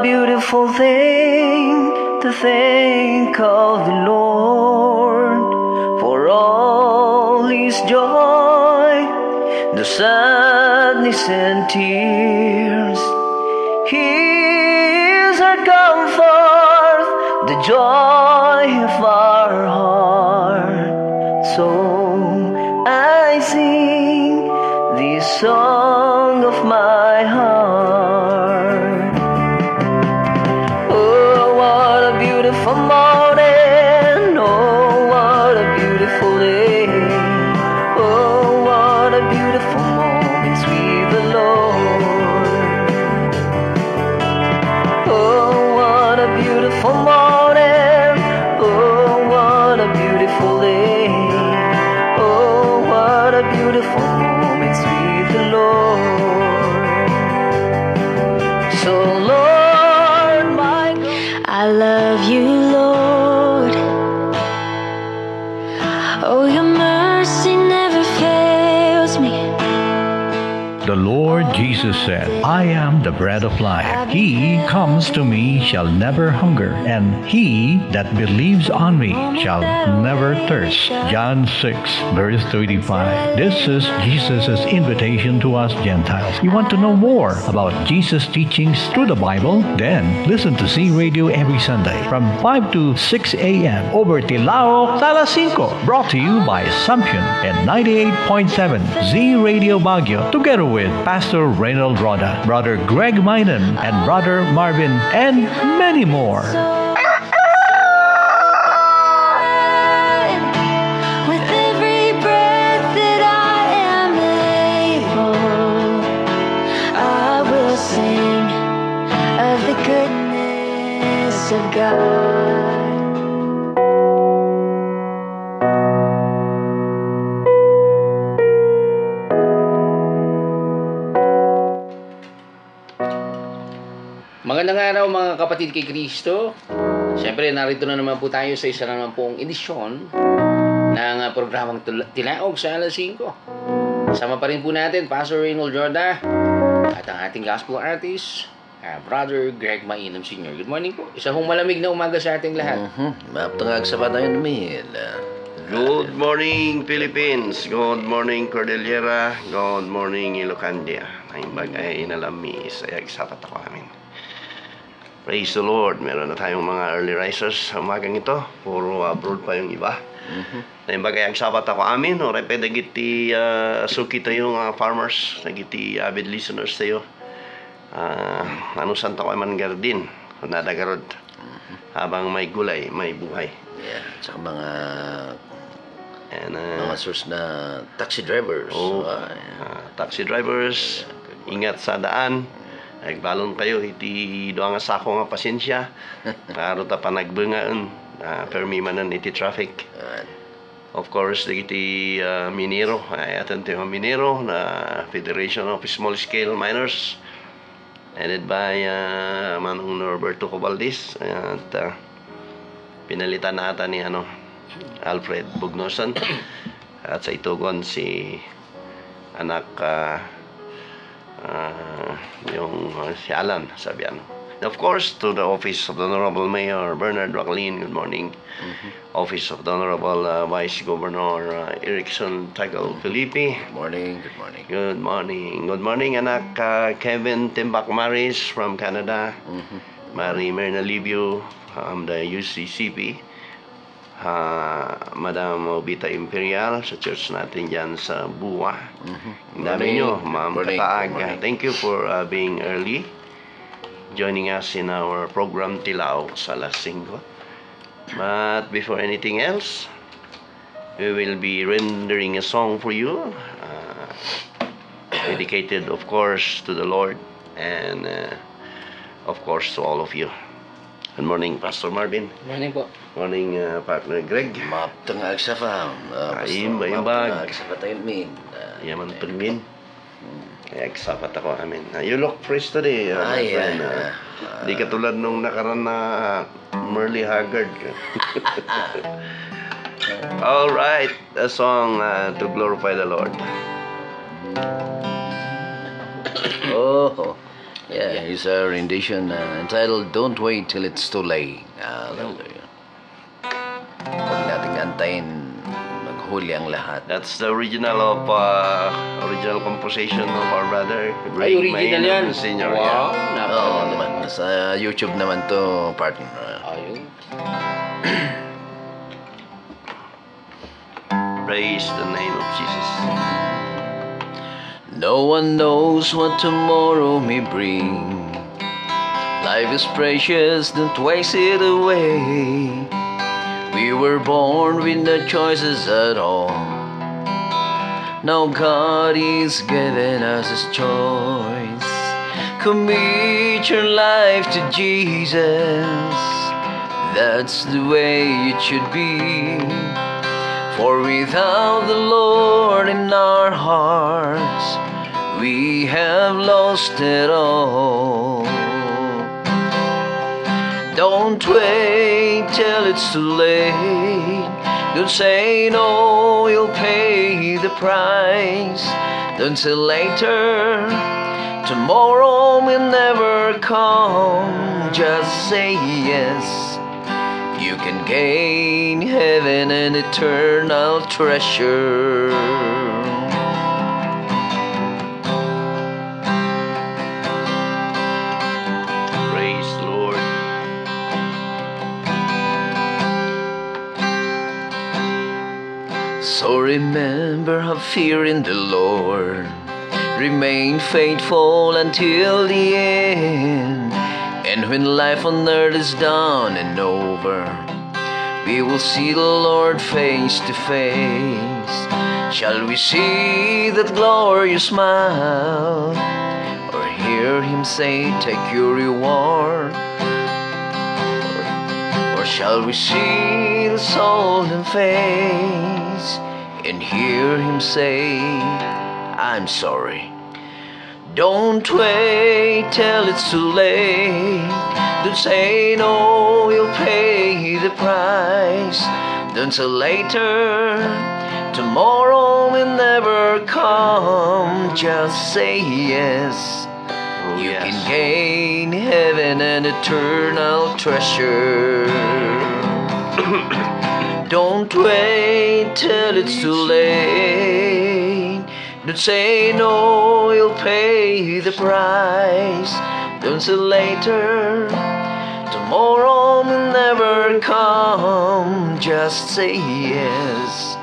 beautiful thing to think of the Lord for all His joy, the sadness and tears. He is our comfort, the joy of our heart. So I sing this song of my heart. Oh, what a beautiful morning. Oh, what a beautiful day. Oh, what a beautiful moments with the Lord. Oh, what a beautiful morning. Oh, what a beautiful day. Oh, what a beautiful moments with the Lord. So Lord, my God, I love you, Lord. Oh, your mercy never fails me. The Lord Jesus said, I am the bread of life. He comes to me shall never hunger, and he that believes on me shall never thirst. John 6, verse 35. This is Jesus' invitation to us Gentiles. You want to know more about Jesus' teachings through the Bible? Then listen to Z Radio every Sunday from 5 to 6 a.m. over Tilao, Sala 5, brought to you by Assumption and 98.7 Z Radio Baguio, together with Pastor Reynold Roda, Brother Greg Minan, and Brother Marvin, and many more. With every breath that I am able, I will sing of the goodness of God. Magandang araw mga kapatid kay Kristo. Siyempre, narito na naman po tayo sa isa na naman pong edisyon ng programang Tilaog sa alas 5. Kasama pa rin po natin, Pastor Reynold Jorda at ang ating gospel artist, Brother Greg Mainam Sr. Good morning po. Isa hong malamig na umaga sa ating lahat. Maptangag sa patayon namin. Good morning, Philippines. Good morning, Cordillera. Good morning, Ilocandia. Ang bagay inalami sa yagsapat ako amin. Praise the Lord. Meron na tayong mga early risers sa umagang ito. Puro abroad pa yung iba. Na yung bagay yagsapat ako amin. O repay dagiti suki tayo mga farmers. Dagiti avid listeners tayo. Ano saan tayo man gardin. Kung nadagarod. Habang may gulay, may buhay. Yeah, tsaka mga source na taxi drivers. Taxi drivers, ingat sa daan. Nagbalon kayo, iti doang nga sako nga pasensya. Klaro ta pa nagbungaan. Permi manan iti traffic. Of course, iti Minero. Ayatan tayo Minero na Federation of Small Scale Miners. Headed by Manong Norberto Cobaldis. At pinalitan na ata ni Alfred Bugnosan. At sa itugon si anak yung si Alan Sabiano. And of course, to the office of the Honorable Mayor Bernard Waclin, good morning. Office of the Honorable Vice Governor Erickson Tagal Felipe. Good morning, good morning. Good morning. Good morning, anak Kevin Timbak Maris from Canada. Marie Merna Livio from the UCCP. Madam Obita Imperial sa church natin dyan sa Buwa. Ang dami nyo, Ma'am Kataag. Thank you for being early, joining us in our program Tilao sa alas 5. But before anything else, we will be rendering a song for you, dedicated of course to the Lord and of course to all of you. Good morning, Pastor Marvin. Good morning po. Morning, partner Greg. Maptangag sa fam. Maptangag sa patayon min. Yaman pagmin. Kaya agsapat ako amin. You look fresh today, my friend. Di katulad nung nakaraan na Merle Haggard. All right, a song to glorify the Lord. Oh, Yeah, it's a rendition entitled Don't Wait Till It's Too Late. Hallelujah. Huwag nating antayin maghuli ang lahat. That's the original of original composition of our brother. Ay, original yan. Senior. Wow, Yeah. Oo naman. Nasa YouTube naman to, partner. Ayun. Praise the name of Jesus. No one knows what tomorrow may bring. Life is precious, don't waste it away. We were born with no choices at all. Now God is giving us His choice. Commit your life to Jesus. That's the way it should be. For without the Lord in our hearts, we have lost it all. Don't wait till it's too late. Don't say no, you'll pay the price. Don't say later, tomorrow will never come. Just say yes. You can gain heaven and eternal treasure. Praise the Lord. So remember, have fear in the Lord. Remain faithful until the end. And when life on earth is done and over, we will see the Lord face to face. Shall we see that glorious smile, or hear Him say, take your reward? Or shall we see the sullen face and hear Him say, I'm sorry? Don't wait till it's too late. Don't say no, you'll pay the price. Don't say later, tomorrow will never come. Just say yes. Oh, You yes. can gain heaven and eternal treasure. Don't wait till it's too late. Don't say no, you'll pay the price. Don't say later, tomorrow will never come. Just say yes.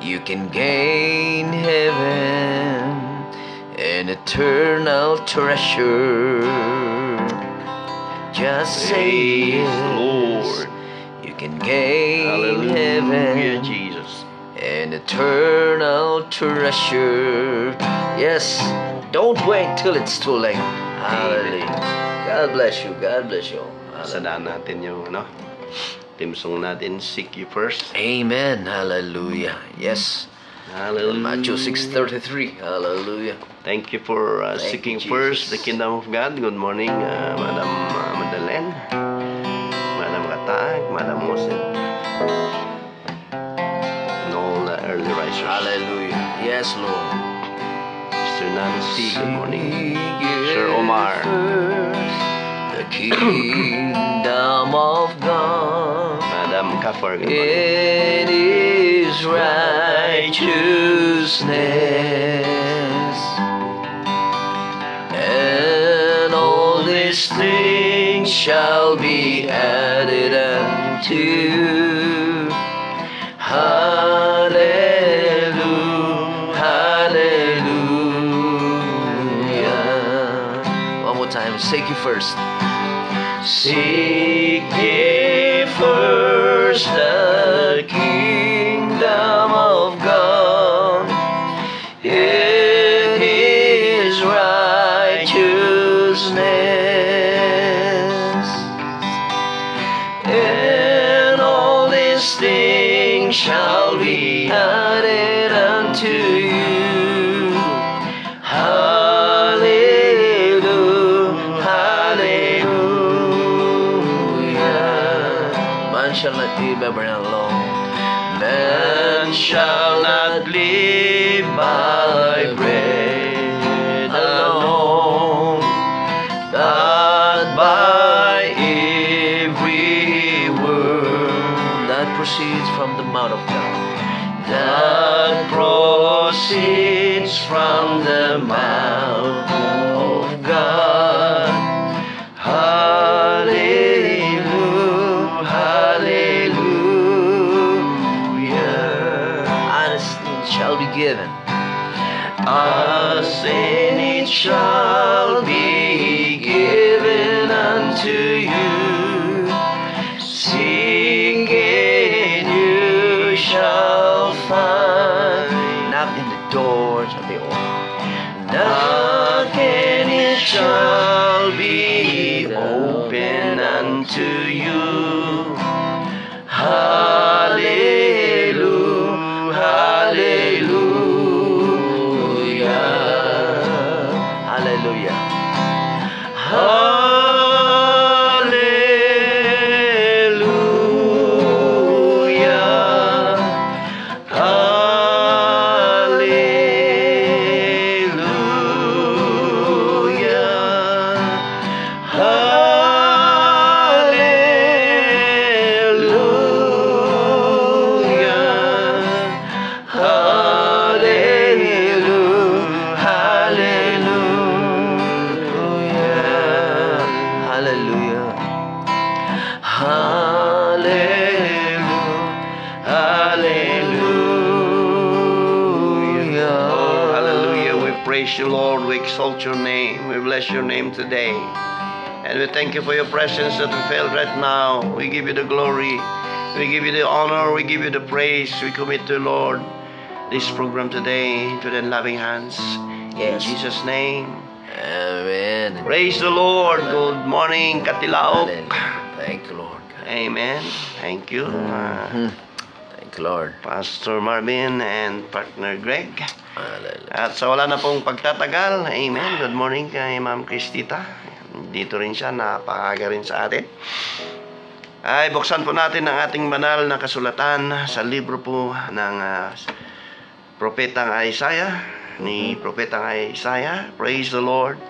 You can gain heaven and eternal treasure. Just say Praise the yes. Lord. You can gain Hallelujah, heaven Jesus. and eternal treasure. Yes, don't wait till it's too late. Hallelujah. God bless you. God bless you. Sadaan natin yung team song natin, Seek You First. Amen. Hallelujah. Yes. Hallelujah. Matthew 6:33. Hallelujah. Thank you for Thank seeking you, first the Jesus. kingdom of God. Good morning, Madam Madeleine, Madam Katag, Madam Mosen, and all the early risers. Hallelujah. Yes, Lord. Mr. Nancy, good morning. Seek Sir Omar. first the kingdom of God. Madam Kafar, good morning. It is righteousness, and all these things shall be added unto you. Hallelujah, hallelujah. One more time, seek you first. Seek ye first the kingdom of God. It is righteousness, and all these things shall be added unto you. Hallelujah, hallelujah. Man shall not live by bread alone. Man shall not live by bread alone, but proceeds from the mouth of God. That proceeds from the mouth of God. Hallelujah, hallelujah. Honest shall be given. As and it shall be given unto you. Seek and you shall find. Knock in the doors of the open. Knock and it shall be open unto you. Hallelujah, hallelujah. Hallelujah. Hallelujah. Oh, hallelujah. We praise you, Lord. We exalt your name. We bless your name today. And we thank you for your presence that we felt right now. We give you the glory. We give you the honor. We give you the praise. We commit to Lord this program today into the loving hands. Yes. In Jesus' name. Amen. Praise the Lord. Good morning, Katilaok. Hallelujah. Thank you, Lord. Amen. Thank you, Thank you, Lord. Pastor Marvin and partner Greg. Hallelujah. At sa wala na pong pagtatagal, amen. Good morning kay Ma'am Cristita. Dito rin siya, napakaga rin sa atin. Ay, buksan po natin ang ating banal na kasulatan sa libro po ng Propetang Isaiah, ni Propetang Isaiah. Praise the Lord.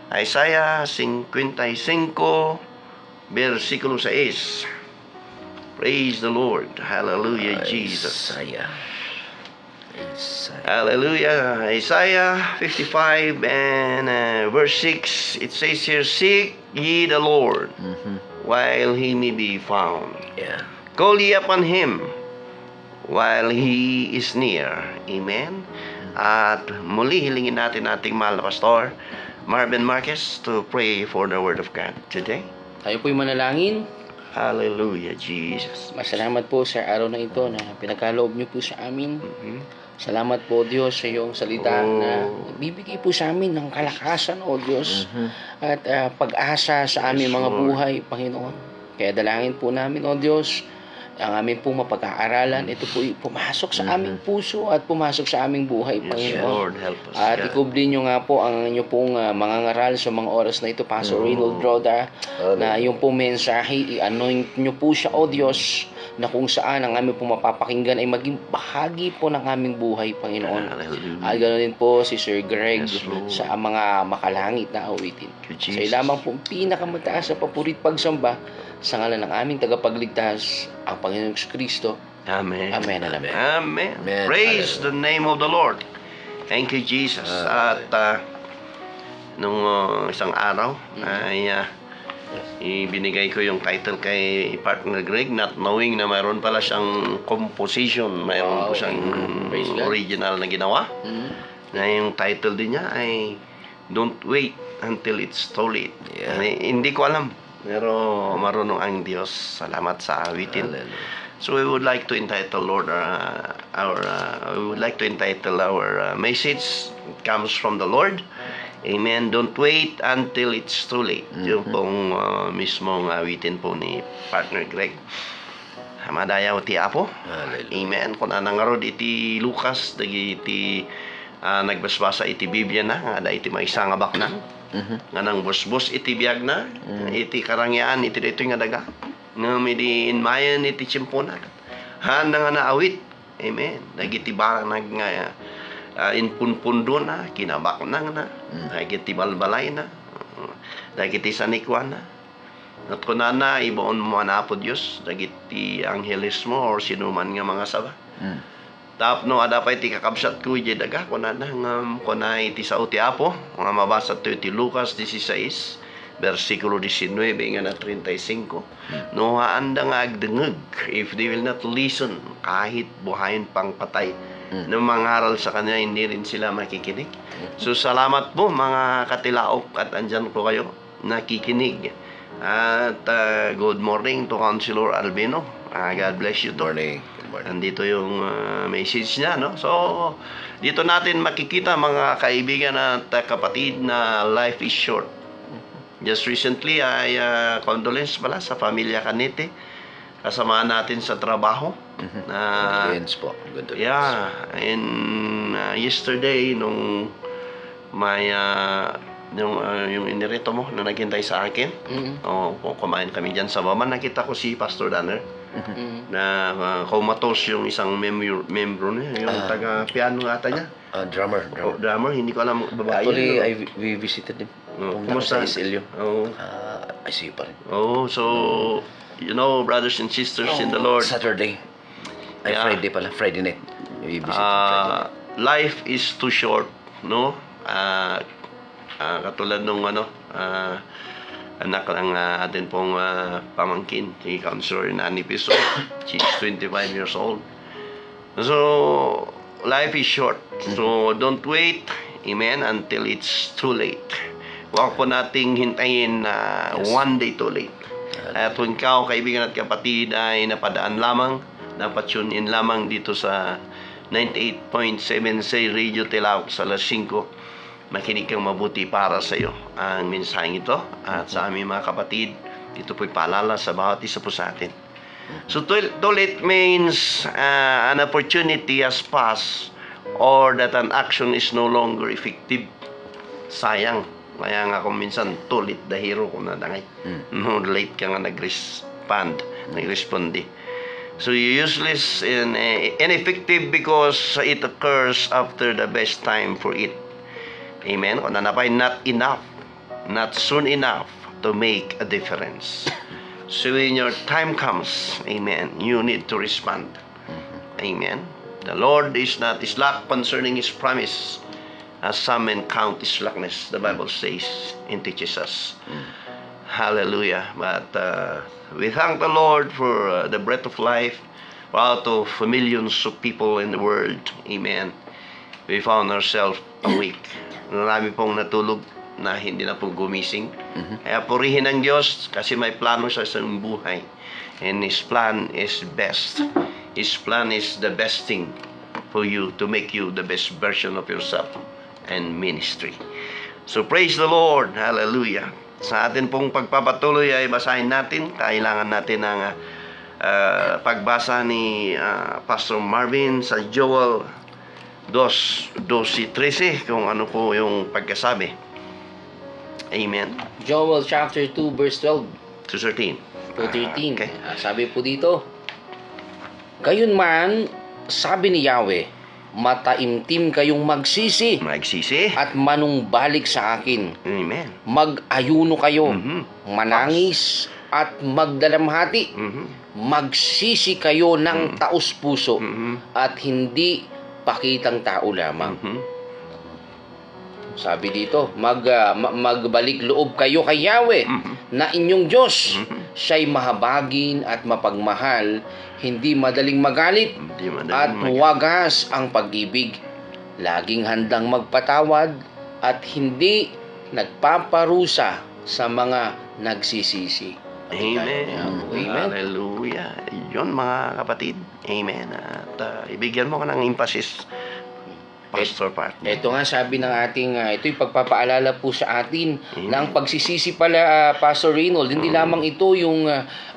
Isaiah 55, versikulo 6. Praise the Lord. Hallelujah, Jesus. Isaiah. Hallelujah. Isaiah 55 and verse 6, it says here, seek ye the Lord while he may be found. Yeah. Call ye upon him while he is near. Amen. At muli hilingin natin ating mahal na pastor, Marvin Marquez, to pray for the word of God today. Tayo po'y manalangin. Hallelujah, Jesus. Masalamat po sa araw na ito na pinagkaloob niyo po sa amin. Salamat po, Diyos, sa iyong salita na bibigay po sa amin ng kalakasan, O Diyos, at pag-asa sa aming mga buhay, Panginoon. Kaya dalangin po namin, O Diyos, ang aming pong mapag-aaralan, ito po pumasok sa aming puso at pumasok sa aming buhay, Panginoon. Lord, help us, At God. ikubli nyo nga po ang inyo pong mga ngaral sa mga oras na ito, Pastor Reynold Roda, na yung pong mensahe, i-anoint nyo po siya, O Diyos, na kung saan ang aming pong mapapakinggan ay maging bahagi po ng aming buhay, Panginoon. Hallelujah. At ganoon din po si Sir Greg Yes, Lord. sa mga makalangit na awitin. Thank you, Sa Jesus. lamang pong pinakamataas sa papurit pagsamba sa ngalan ng aming tagapagligtas, ang Panginoong Kristo. Amen. Amen and amen. Amen. Amen. Praise Hallelujah. the name of the Lord. Thank you, Jesus. At nung isang araw ay ibinigay ko yung title kay partner Greg, not knowing na mayroon pala siyang composition, mayroon po siyang Praise God. original na ginawa. Na yung title din niya ay Don't Wait Until It's Too Late. Yeah. Hindi ko alam, pero marunong ang Diyos. Salamat sa awitin. Hallelujah. So we would like to entitle Lord our message. It comes from the Lord. Amen. Don't wait until it's too late. Yung pong mismong awitin po ni partner Greg. Hamadayaw ti Apo. Hallelujah. Amen. Kung anangarod iti Lucas, iti nagbasbasa iti Biblia na, nga da iti maisa nga bakna. Nga nang busbus iti biyag na, iti karangyaan, iti dito nga daga. Nga midi inmayan iti tsimpunan. Handa nga naawit. Amen. Dagiti barang nga inpunpundo na, kinabak na, dagiti balbalay na, dagiti sanikwan na. At kunana, ibaon mo na po Diyos, dagiti angheles mo, or sinuman nga mga saba. Tapno, ada pa iti kakabsat ko, daga, kunana, kuna iti sao ti Apo, nga mabasa to iti Lucas 16, versikulo 19, nga na 35. No, haanda nga agdengeg, if they will not listen, kahit buhayin pang patay, ng mangaral sa kanya, hindi rin sila makikinig. So, salamat po mga katilaok at andyan po kayo, nakikinig. At good morning to Councilor Albino. God bless you. Morning. Nandito yung message niya, no? So, dito natin makikita mga kaibigan at kapatid na life is short. Just recently, ay condolence pala sa pamilya Canete. Kasama natin sa trabaho. Condolence po. Condolence. Yeah. And yesterday, nung may yung inirito mo na naghintay sa akin, kumain kami dyan sa baba, nakita ko si Pastor Danner na comatose yung isang membro niya, yung taga-piano ata niya. Drummer. Drummer, hindi ko alam babae. Actually, yun, we visited him. Kumusta? Sa SLU. I see pa rin. So, you know, brothers and sisters in the Lord, Saturday. Ay, Yeah. Friday pala. Friday night. We visited Friday night. life is too short, no? Katulad nung anak lang atin pong pamangkin, si Councilor Nani Piso. She's 25 years old. So, life is short. So, don't wait, amen, until it's too late. Huwag po nating hintayin na one day too late. At kung ikaw, kaibigan at kapatid, ay napadaan lamang, dapat tune in lamang dito sa 98.7 sa Radio Tilaok sa alas 5. Makinig kang mabuti para sa iyo ang mensaheng ito at sa aming mga kapatid. Ito po'y paalala sa bawat isa po sa atin. So, too late means an opportunity has passed or that an action is no longer effective. Sayang. Kaya nga kung minsan, too late the hero kung nadangay. No, late ka nga nagresponde. So, useless and ineffective because it occurs after the best time for it. Amen. Kung nanapay, not enough, not soon enough to make a difference. So when your time comes, amen, you need to respond. Amen. The Lord is not slack concerning His promise, as some men count His slackness, the Bible says and teaches us. Hallelujah. But we thank the Lord for the breath of life out of millions of people in the world. Amen. We found ourselves awake. Marami pong natulog na hindi na po gumising. Kaya purihin ang Diyos kasi may plano sa isang buhay. And His plan is best. His plan is the best thing for you to make you the best version of yourself and ministry. So praise the Lord. Hallelujah. Sa atin pong pagpapatuloy ay basahin natin. Kailangan natin ang pagbasa ni Pastor Marvin sa Joel 2:12-13 kung ano po yung pagkasabi. Amen. Joel chapter 2 verse 12 To 13. to 13. Okay. Sabi po dito, Gayunman, sabi ni Yahweh, mataimtim kayong magsisi Magsisi. at manumbalik sa akin. Amen. Mag-ayuno kayo, manangis at magdalamhati. Magsisi kayo ng taos-puso at hindi pakitang tao lamang. Sabi dito, magbalik loob kayo kay Yahweh na inyong Diyos. Siya'y mahabagin at mapagmahal, hindi madaling magalit at wagas ang pag-ibig. Laging handang magpatawad at hindi nagpaparusa sa mga nagsisisi. Amen. Amen. Hallelujah. Yun mga kapatid. Amen. At ibigyan mo ka ng emphasis, Pastor Pat. Ito nga sabi ng ating, ito'y pagpapaalala po sa atin ng pagsisisi pala, Pastor Reynold. Hindi lamang ito yung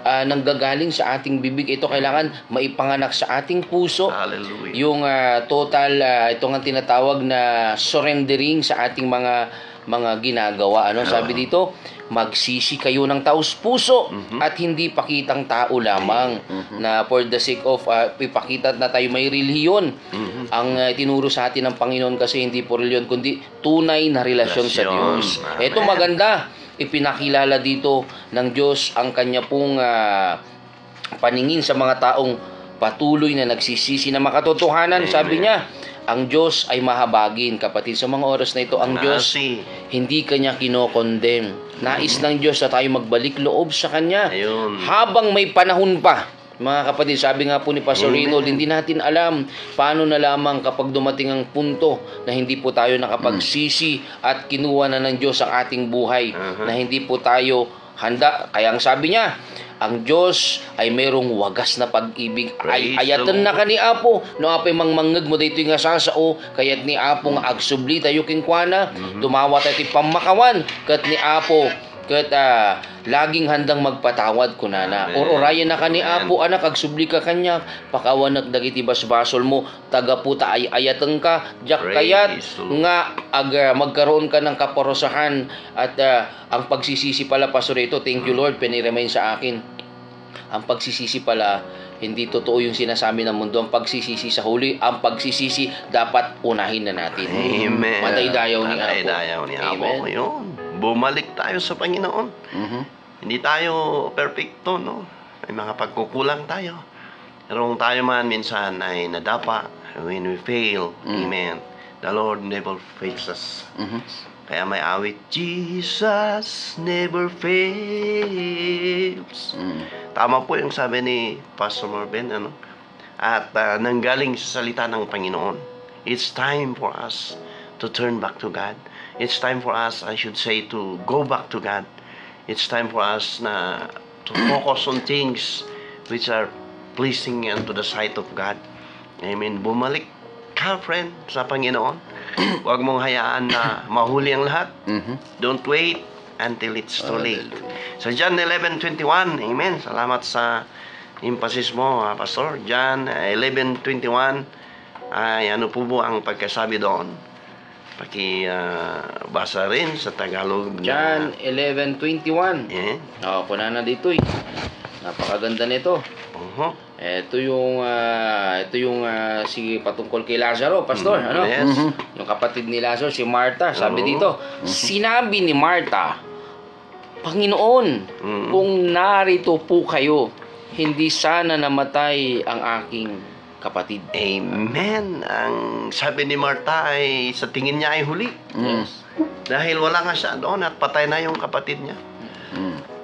nanggagaling sa ating bibig. Ito kailangan maipanganak sa ating puso. Hallelujah. Yung total, ito nga tinatawag na surrendering sa ating mga ginagawa. Sabi dito, magsisi kayo ng taos-puso at hindi pakitang tao lamang na for the sake of ipakita na tayo may relihiyon. Ang tinuro sa atin ng Panginoon kasi hindi po relihiyon kundi tunay na relasyon sa Diyos. Ito maganda. ipinakilala dito ng Diyos ang kanya pong paningin sa mga taong patuloy na nagsisisi na makatotohanan. Sabi niya, ang Diyos ay mahabagin, kapatid. Sa mga oras na ito, ang Diyos hindi kanya kinokondem. Nais ng Diyos na tayo magbalik loob sa Kanya. Ayun. Habang may panahon pa. Mga kapatid, sabi nga po ni Pastor Reynold, hindi natin alam paano na lamang kapag dumating ang punto na hindi po tayo nakapagsisi at kinuha na ng Diyos ang ating buhay, na hindi po tayo handa. Kaya ang sabi niya, ang Diyos ay mayroong wagas na pag-ibig. Ay ayatan na ka ni Apo. No apay mangmangag mo dito nga sasao. Kayat ni Apo nga agsubli tayo kinkwana. Tumawa tayo ti pamakawan. Kat ni Apo. Kat laging handang magpatawad ko na. Orayan na ka ni Apo. Anak, agsubli ka kanya. Pakawanak dagiti basbasol mo. Taga puta ay ayatan ka. Diyak kayat nga magkaroon ka ng kaparosahan. At ang pagsisisi pala, Pastor, ito, thank you Lord, piniremind sa akin. Ang pagsisisi pala, hindi totoo yung sinasabi ng mundo. Ang pagsisisi sa huli, ang pagsisisi dapat unahin na natin. Amen. Matay-dayaw ni Apo. Matay-dayaw ni Apo. Amen. Yun. Bumalik tayo sa Panginoon. Hindi tayo perfecto, no? May mga pagkukulang tayo. Pero kung tayo man minsan ay nadapa, when we fail, amen, the Lord never fails us. Kaya may awit, Jesus never fails. Tama po yung sabi ni Pastor Marvin, ano? At nanggaling sa salita ng Panginoon. It's time for us to turn back to God. It's time for us, I should say, to go back to God. It's time for us na to focus on things which are pleasing unto the sight of God. Amen. Bumalik ka, friend, sa Panginoon. Huwag mong hayaan na mahuli ang lahat. Don't wait until it's too late. So John 11:21, amen. Salamat sa emphasis mo, Pastor. John 11:21, ay ano po ang pagkasabi doon? Basa rin sa Tagalog. John 11:21. Kuna na dito eh. Napakaganda nito. Ito yung si patungkol kay Lazaro, Pastor, ano? Yes. Yung kapatid ni Lazaro, si Martha, sabi dito, sinabi ni Martha, Panginoon, kung narito po kayo, hindi sana namatay ang aking kapatid. Amen. Ang sabi ni Martha ay sa tingin niya ay huli. Yes. Dahil wala nga siya doon at patay na yung kapatid niya.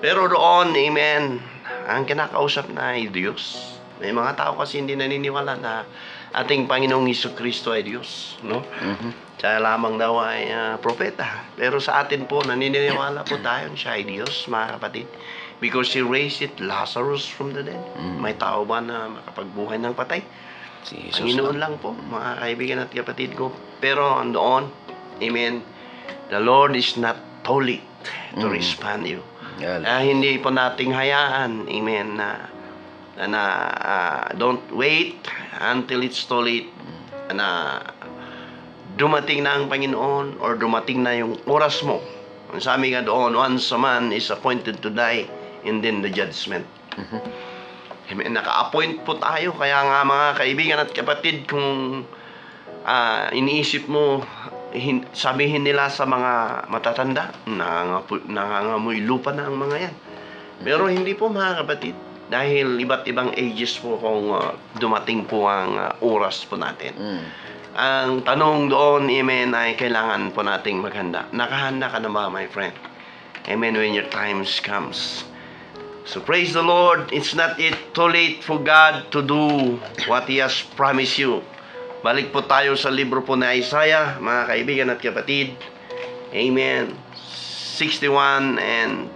Pero doon, amen, ang kinakausap na ay Diyos. May mga tao kasi hindi naniniwala na ating Panginoong Jesucristo ay Diyos, no? Siya lamang daw ay propeta. Pero sa atin po, naniniwala po tayo siya ay Diyos, mga kapatid. Because He raised it, Lazarus from the dead. May tao ba na makapagbuhay ng patay? Si Jesus Panginoon lang po, mga kaibigan at kapatid ko. Pero doon, amen, the Lord is not too late to respond you. Hindi po nating hayaan, amen, na don't wait until it's too late na dumating na ang Panginoon or dumating na yung oras mo. Ang sabi nga doon, once a man is appointed to die and then the judgment. Amen. Naka-appoint po tayo. Kaya nga mga kaibigan at kapatid, kung iniisip mo, sabihin nila sa mga matatanda, nangangamoy lupa na ang mga yan. Pero hindi po, mga kapatid. Dahil iba't ibang ages po kung dumating po ang oras po natin. Ang tanong doon, amen, ay kailangan po nating maghanda. Nakahanda ka na ba, my friend? Amen, when your times comes. So praise the Lord, it's not yet too late for God to do what He has promised you. Balik po tayo sa libro po na Isaiah, mga kaibigan at kapatid. Amen. 61:3.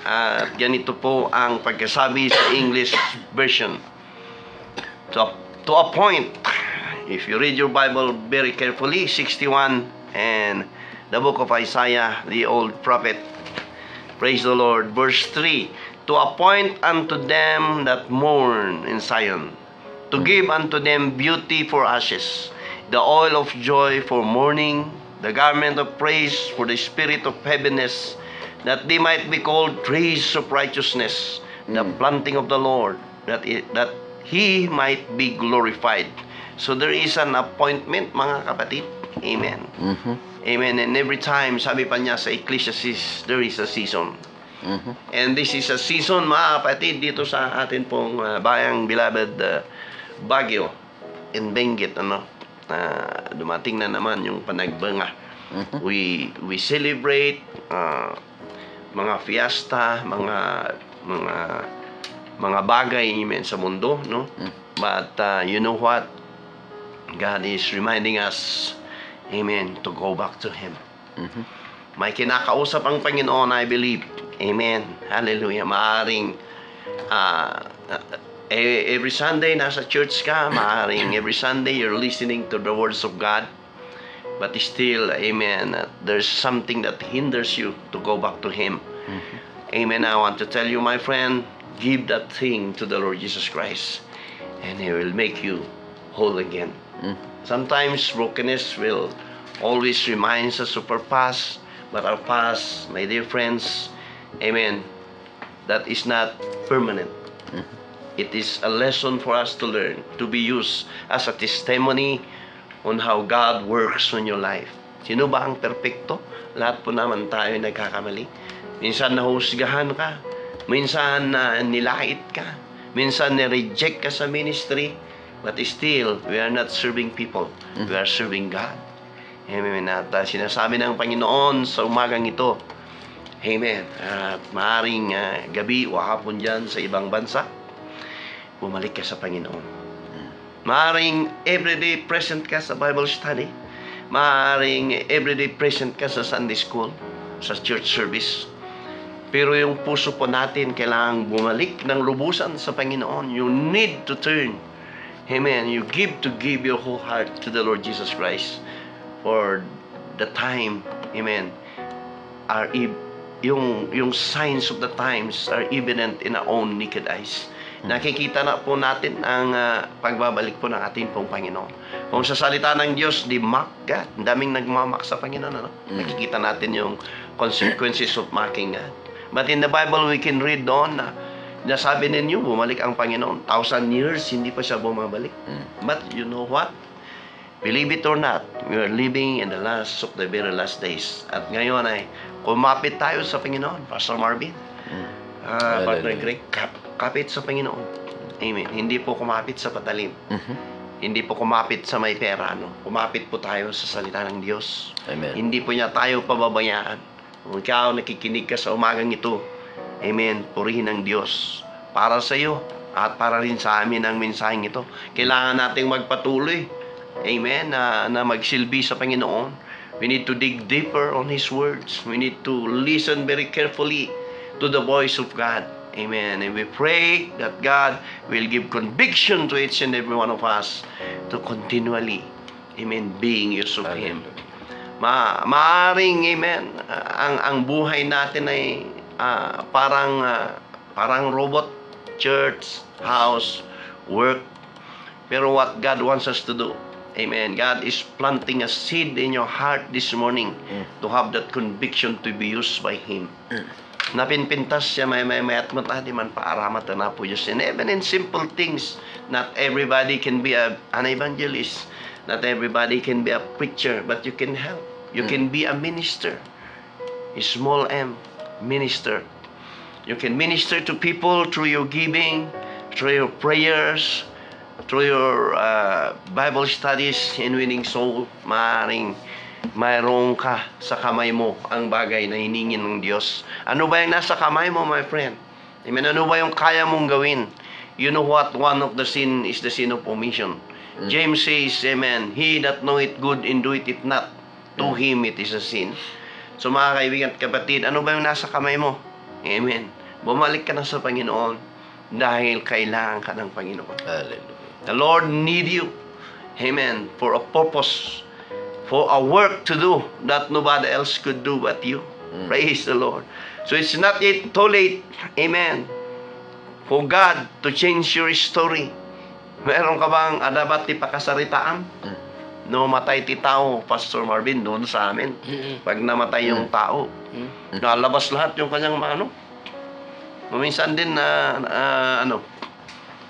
At ganito po ang pagkasabi sa English version. To a point, if you read your Bible very carefully, 61 and the book of Isaiah, the old prophet, praise the Lord, verse 3, to appoint unto them that mourn in Zion, to give unto them beauty for ashes, the oil of joy for mourning, the garment of praise for the spirit of heaviness, that they might be called trees of righteousness, the planting of the Lord, that He might be glorified. So there is an appointment, mga kapatid. Amen. Amen. And every time, sabi pa niya sa Ecclesiastes, there is a season. And this is a season, mga kapatid, dito sa atin pong bayang beloved Baguio in Benguet, dumating na naman yung panagbanga. We celebrate mga fiesta, mga bagay, amen, sa mundo, no? But you know what? God is reminding us, amen, to go back to Him. May kinakausap ang Panginoon, I believe. Amen. Hallelujah. Maaring every Sunday nasa church ka, maaring every Sunday you're listening to the words of God. But still, amen, there's something that hinders you to go back to Him. Amen. I want to tell you, my friend, give that thing to the Lord Jesus Christ, and He will make you whole again. Sometimes brokenness will always remind us of our past, but our past, my dear friends, amen, that is not permanent. It is a lesson for us to learn, to be used as a testimony on how God works on your life. Sino ba ang perpekto? Lahat po naman tayo nagkakamali. Minsan nahusgahan ka, minsan nilait ka, minsan nireject ka sa ministry, but still, we are not serving people. We are serving God. Amen. At sinasabi ng Panginoon sa umagang ito, amen, at maaring gabi o hapon dyan sa ibang bansa, bumalik ka sa Panginoon. Maaring everyday present ka sa Bible study. Maaring everyday present ka sa Sunday school, sa church service. Pero yung puso po natin kailangang bumalik ng lubusan sa Panginoon. You need to turn. Amen. You give your whole heart to the Lord Jesus Christ. For the time, amen, yung signs of the times are evident in our own naked eyes. Nakikita na po natin ang pagbabalik po ng ating pong Panginoon. Kung sa salita ng Diyos, di mock God. Ang daming nagmamak sa Panginoon. Nakikita natin yung consequences of mocking God. But in the Bible, we can read doon na nasabi ninyo, bumalik ang Panginoon. 1,000 years, hindi pa siya bumabalik. But you know what? Believe it or not, we are living in the last of the very last days. At ngayon ay kumapit tayo sa Panginoon, Pastor Marvin. Partner Greg, kapit sa Panginoon. Amen. Hindi po kumapit sa patalim. Hindi po kumapit sa may pera. Kumapit po tayo sa salita ng Diyos. Amen. Hindi po niya tayo pababayaan. Kung ikaw nakikinig ka sa umagang ito, amen, purihin ng Diyos para sa iyo at para rin sa amin ang mensaheng ito. Kailangan nating magpatuloy, amen, na magsilbi sa Panginoon. We need to dig deeper on His words. We need to listen very carefully to the voice of God. Amen. And we pray that God will give conviction to each and every one of us to continually, amen, being used of Him. Maaring, amen, ang buhay natin ay parang robot, church, house, work. Pero what God wants us to do, amen, God is planting a seed in your heart this morning to have that conviction to be used by Him. Napinpintas siya may at matadi man paaramat na po Diyos. And even in simple things, not everybody can be an evangelist. Not everybody can be a preacher, but you can help. You can be a minister. A small M, minister. You can minister to people through your giving, through your prayers, through your Bible studies in winning soul. Maaring mayroon ka sa kamay mo ang bagay na hiningin ng Diyos. Ano ba yung nasa kamay mo, my friend? Amen. Ano ba yung kaya mong gawin? You know what? One of the sin is the sin of omission. James says, amen, he that knoweth good and doeth it not, to him it is a sin. So mga kaibigan at kapatid, ano ba yung nasa kamay mo? Amen. Bumalik ka na sa Panginoon dahil kailangan ka ng Panginoon. Hallelujah. The Lord need you. Amen. For a purpose, for a work to do that nobody else could do but you. Praise the Lord. So it's not yet too late, amen, for God to change your story. Meron ka bang dapat ipakasaritaan? No matay ti tao, Pastor Marvin, doon sa amin. Pag namatay yung tao, nalabas lahat yung kanyang Minsan din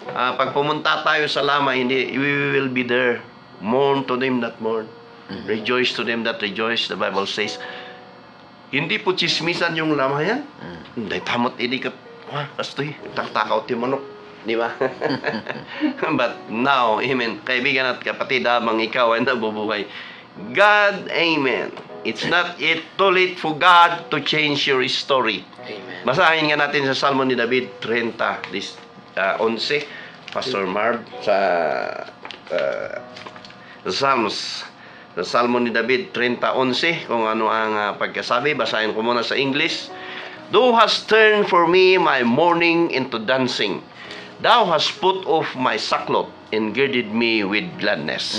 pag pumunta tayo sa lama, we will be there. Mourn to them that mourn. Rejoice to them that rejoice, the Bible says. Hindi po chismisan yung lamayan. Hindi tamot ini ka. Wah, kastoy. Takakaw ti manok. Di ba? But now, amen, kaibigan at kapatid, habang ikaw ay nabubuhay, God, amen, it's not yet too late for God to change your story. Amen. Basahin nga natin sa Salmo ni David 30, 11, Pastor Marv, sa Psalms, sa Salmo ni David 30:11, kung ano ang pagkasabi. Basahin ko muna sa English. Thou hast turned for me my mourning into dancing. Thou hast put off my sackcloth and girded me with gladness.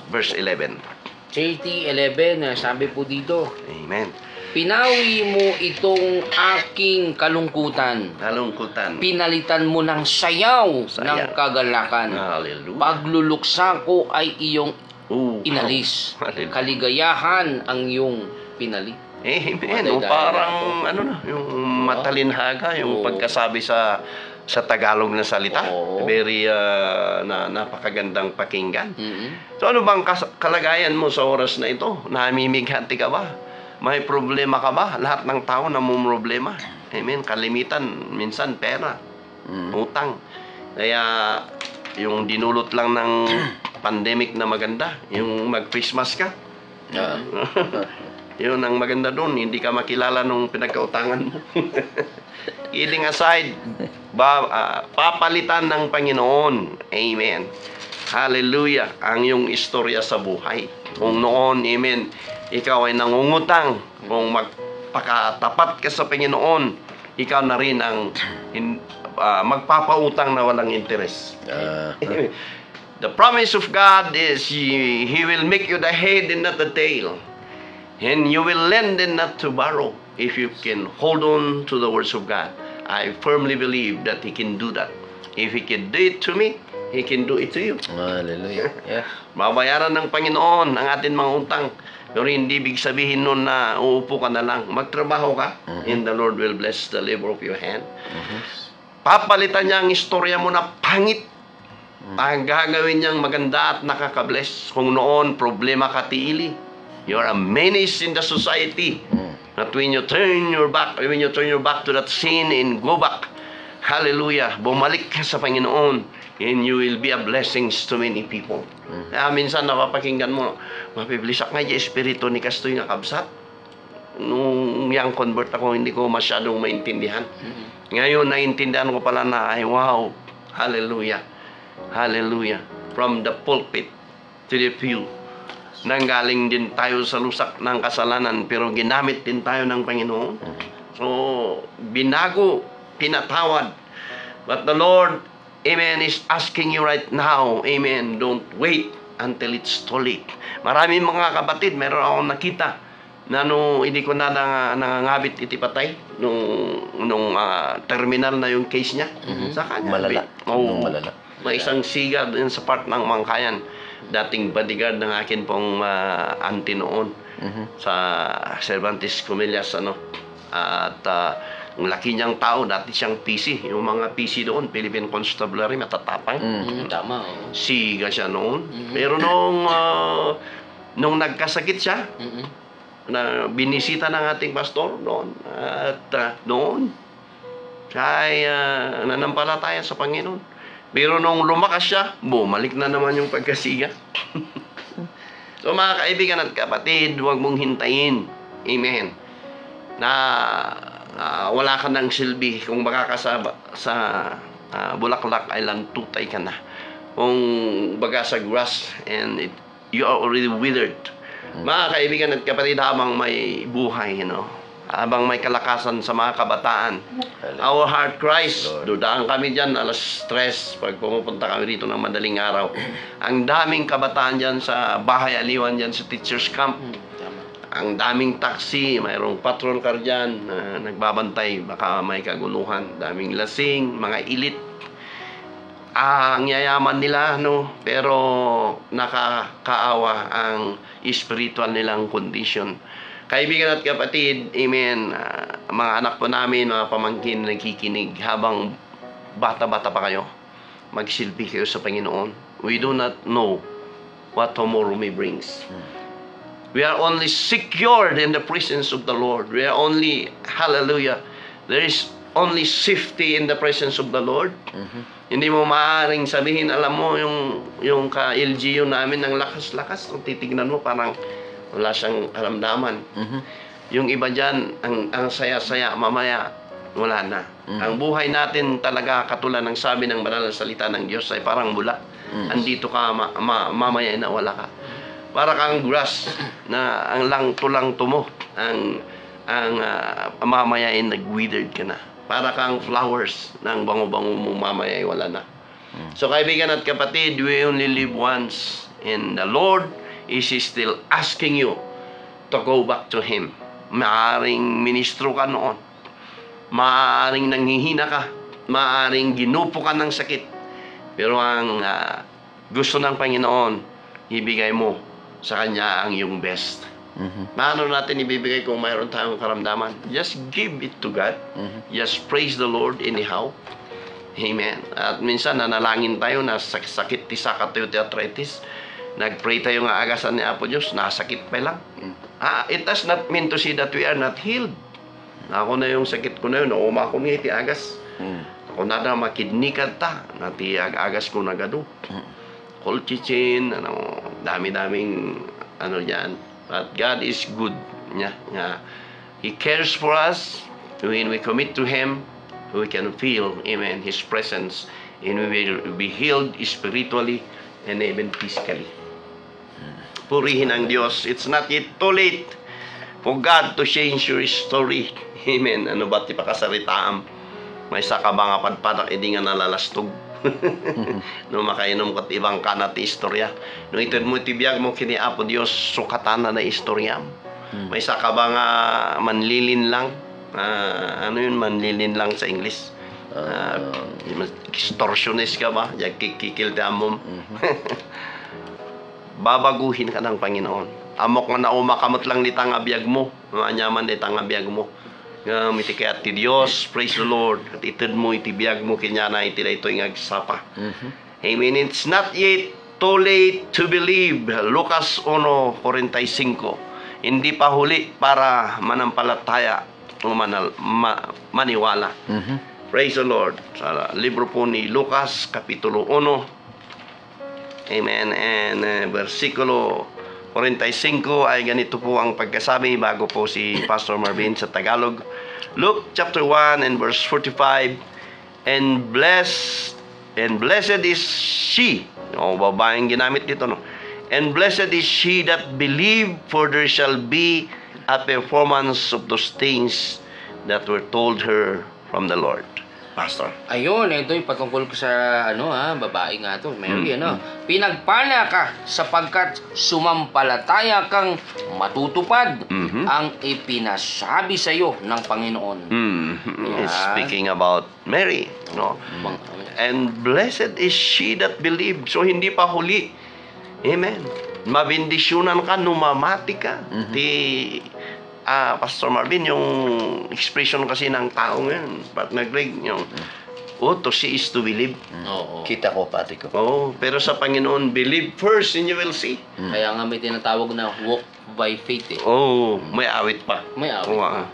Verse 11. JT 11, sabi po dito, Amen. pinawi mo itong aking kalungkutan. Kalungkutan. Pinalitan mo ng sayaw Saya. ng kagalakan. Hallelujah. Pagluluksa ko ay iyong Oh, inalis. Hallelujah. Kaligayahan ang iyong pinalit. Amen. O parang ano na, yung matalinhaga, yung pagkasabi sa Tagalog na salita. Oo. Very napakagandang pakinggan. Mhm. So ano bang kalagayan mo sa oras na ito? Namimighati ka ba? May problema ka ba? Lahat ng tao namumroblema. Amen. Kalimitan, minsan pera, utang. Kaya yung dinulot lang ng pandemic na maganda, yung mag-Christmas ka. Yun ang maganda doon, hindi ka makilala nung pinagkautangan mo. Kidding aside, papalitan ng Panginoon. Amen. Hallelujah. Ang iyong istorya sa buhay. Kung noon, amen, ikaw ay nangungutang, kung magpakatapat ka sa Panginoon, ikaw na rin ang magpapautang na walang interes. The promise of God is He will make you the head and not the tail. And you will lend and not to borrow if you can hold on to the words of God. I firmly believe that He can do that. If He can do it to me, He can do it to you. Hallelujah. Yeah. Babayaran ng Panginoon ang ating mga utang. Pero hindi ibig sabihin nun na uupo ka na lang. Magtrabaho ka, and the Lord will bless the labor of your hand. Papalitan niya ang istorya mo na pangit. Ang gagawin niyang maganda at nakakabless. Kung noon, problema ka tiili. You are a menace in the society. That when you turn your back to that sin and go back, hallelujah, bumalik ka sa Panginoon, and you will be a blessing to many people. Kaya minsan napapakinggan mo, mapiblisak nga yung espiritu ni Kastoy nga kabsat. Nung young convert ako, hindi ko masyadong maintindihan. Ngayon, naintindihan ko pala na, ay wow, hallelujah, hallelujah. From the pulpit to the pew, nanggaling din tayo sa lusak ng kasalanan, pero ginamit din tayo ng Panginoon. So, binago, pinatawad. But the Lord, amen, is asking you right now, amen, don't wait until it's too late. Maraming mga kapatid, meron akong nakita na hindi ko na nangangabit itipatay nung terminal na yung case niya. Sa kanya. Malala. Malala. May isang siga din sa part ng Mangkayan. Dating bodyguard ng akin pong auntie noon sa Cervantes Comillas, at ang laki niyang tao, dati siyang PC. Yung mga PC doon, Philippine Constabulary, matatapang. Tama. Siga siya noon. Pero nung nagkasakit siya, na binisita ng ating pastor noon, at noon siya ay nanampalataya sa Panginoon. Pero nung lumakas siya, bumalik na naman yung pagkasiga. So mga kaibigan at kapatid, huwag mong hintayin, amen, na wala ka ng silbi. Kung makakasaba sa Bulaklak Island, tutay ka na. Kung baga sa grass, and you are already withered. Mga kaibigan at kapatid, habang may buhay, habang may kalakasan sa mga kabataan, our heart cries. Dudaan kami dyan, alas 3, pag pumupunta kami dito ng madaling araw. Ang daming kabataan dyan sa Bahay Aliwan dyan sa teacher's camp. Ang daming taxi, mayroong patrol car dyan, nagbabantay, baka may kaguluhan. Daming lasing, mga ilit. Ang yayaman nila, pero nakakaawa ang spiritual nilang condition. Kaibigan at kapatid, amen, mga anak po namin, mga pamangkin nakikinig, habang bata-bata pa kayo, magsilbi kayo sa Panginoon. We do not know what tomorrow may brings. We are only secured in the presence of the Lord. We are only, hallelujah, there is only safety in the presence of the Lord. Hindi mo maaaring sabihin, alam mo, yung ka-LGU namin, ang lakas-lakas. Kung titignan mo, parang wala siyang karamdaman. Yung iba dyan, ang saya-saya, mamaya, wala na. Ang buhay natin talaga, katulad ng sabi ng banal na salita ng Diyos, ay parang bula. Andito ka, mamaya na wala ka. Para kang grass na ang lang tulang tumo, ang mamaya ay nag-withered ka na. Para kang flowers na ang bango-bango mo mamaya ay wala na. So kaibigan at kapatid, we only live once, and the Lord is still asking you to go back to Him. Maaring ministro ka noon, maaring nanghihina ka, maaring ginupo ka ng sakit, pero ang gusto ng Panginoon, ibigay mo sa Kanya ang iyong best. Paano natin ibibigay kung mayroon tayong karamdaman? Just give it to God. Just praise the Lord anyhow. Amen. At minsan nanalangin tayo na sakit ti arthritis. Nagpray tayo nga agasan ni Apo Diyos, nasakit pa lang. It does not mean to say that we are not healed. Ako na yung sakit ko na yun, nauma ko niya iti agas. Ako na makidnikad ta, nati agas ko na gado. Colchicine, dami-daming yan. But God is good. He cares for us. When we commit to Him, we can feel, amen, His presence, and we will be healed spiritually and even physically. Purihin ang Diyos. It's not yet too late for God to change your story. Amen. Ano ba ti pakasaritaam? May saka ba nga padpadak, hindi nga nalalastog. No makainom kat ibang kanat istorya. No itod mo tibiyag mo kini Apo Dios sukatan na istorya. May saka ba nga manlilin lang. Ano yun manlilin lang sa English? Extortionist ka ba? Jag kikikil ti amom. Babaguhin ka ng Panginoon. Amok nga naumakamot lang ni tangabiyag mo. Manyaman ni tangabiyag mo. Iti kaya ti Dios, praise the Lord. At itid mo, itibiyag mo, kinyana, iti na ito yung agsapa. Amen. It's not yet too late to believe. Lucas 1:45. Hindi pa huli para manampalataya o maniwala. Praise the Lord. Sa libro po ni Lucas, Kapitulo 1. Amen. And versikulo 45 ay ganito po ang pagkasabi bago po si Pastor Marvin sa Tagalog. Luke chapter 1 and verse 45. And blessed is she. Babaeng ginamit dito, no? And blessed is she that believe, for there shall be a performance of those things that were told her from the Lord. Pastor. Ayun, ito yung patungkol ko sa babae nga to, Mary, pinagpala ka sapagkat sumampalataya kang matutupad ang ipinasabi sa iyo ng Panginoon. Speaking about Mary, no? And blessed is she that believed. So hindi pa huli. Amen. Mabindisyonan ka, numamati ka. Pastor Marvin, yung expression kasi ng tao ngayon, but nag-rig yung, to see is to believe. Kita ko, pati ko. Pero sa Panginoon, believe first and you will see. Kaya nga may tinatawag na walk by faith. May awit pa. May awit.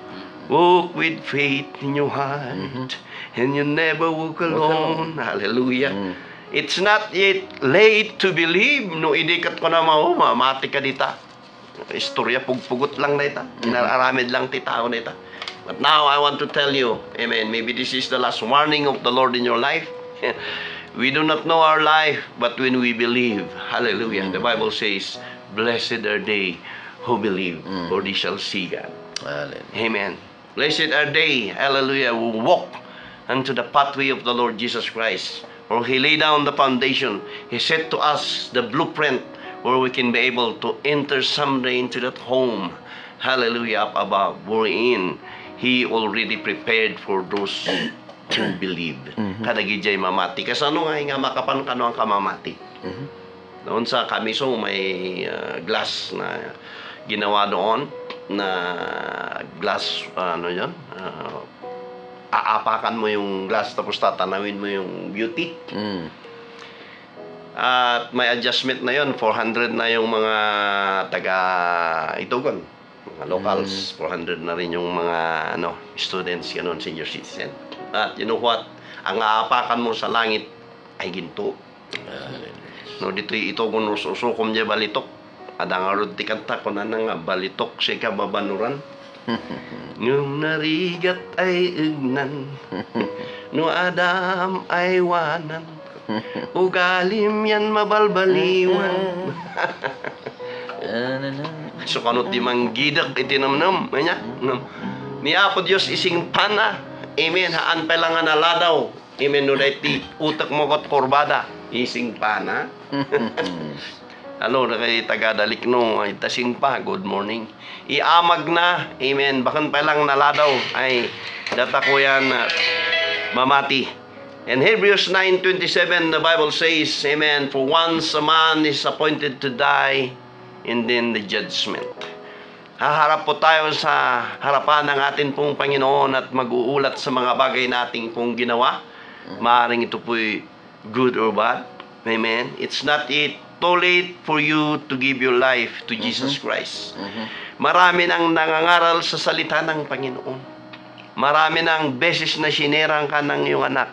Walk with faith in your heart, and you never walk alone. Hallelujah. It's not yet late to believe. No, idikat ko na mamati ka dita. Istorya pugpugot lang na ita. Inaramid lang ti tao na ita. But now I want to tell you, amen, maybe this is the last warning of the Lord in your life. We do not know our life, but when we believe, hallelujah, the Bible says, blessed are they who believe, for they shall see God. Amen. Blessed are they, hallelujah, who walk unto the pathway of the Lord Jesus Christ. For He laid down the foundation. He set to us the blueprint where we can be able to enter someday into that home, hallelujah, up above, wherein He already prepared for those who believe. Kadagijay mamati. Kasano nga makapan kano ang kamamati? Doon sa Kamiso may glass na ginawa doon, na glass, aapakan mo yung glass tapos tatanawin mo yung beauty. At may adjustment na yon, 400 na yung mga taga-Itugon. Mga locals, 400 na rin yung mga students, ganun, senior citizen. At you know what? Ang aapakan mo sa langit ay ginto. No, dito Itugon usukom niya balitok. Adang arod ti kanta ko na nga balitok siya kababanuran. Ngum narigat ay ignan, no Adam ay wanan, ugalim yan mabalbaliwan. So kanot di manggidak itinamnam, ni Apo Dios ising pana, amen, haan pa lang nga naladaw, amen, no ti utak mo kot korbada, ising pana. Hello, na kay taga-dalik no, ay tasing pa, good morning. Iamag na, amen, bakan pa lang naladaw, ay data ko yan, mamati. And Hebrews 9:27, the Bible says, amen, for once a man is appointed to die, and then the judgment. Haharap po tayo sa harapan ng atin pong Panginoon at mag-uulat sa mga bagay nating pong ginawa. Maaring ito po'y good or bad. Amen. It's not too late for you to give your life to Jesus Christ. Marami nang nangangaral sa salita ng Panginoon. Marami nang beses na sinerang ka ng iyong anak.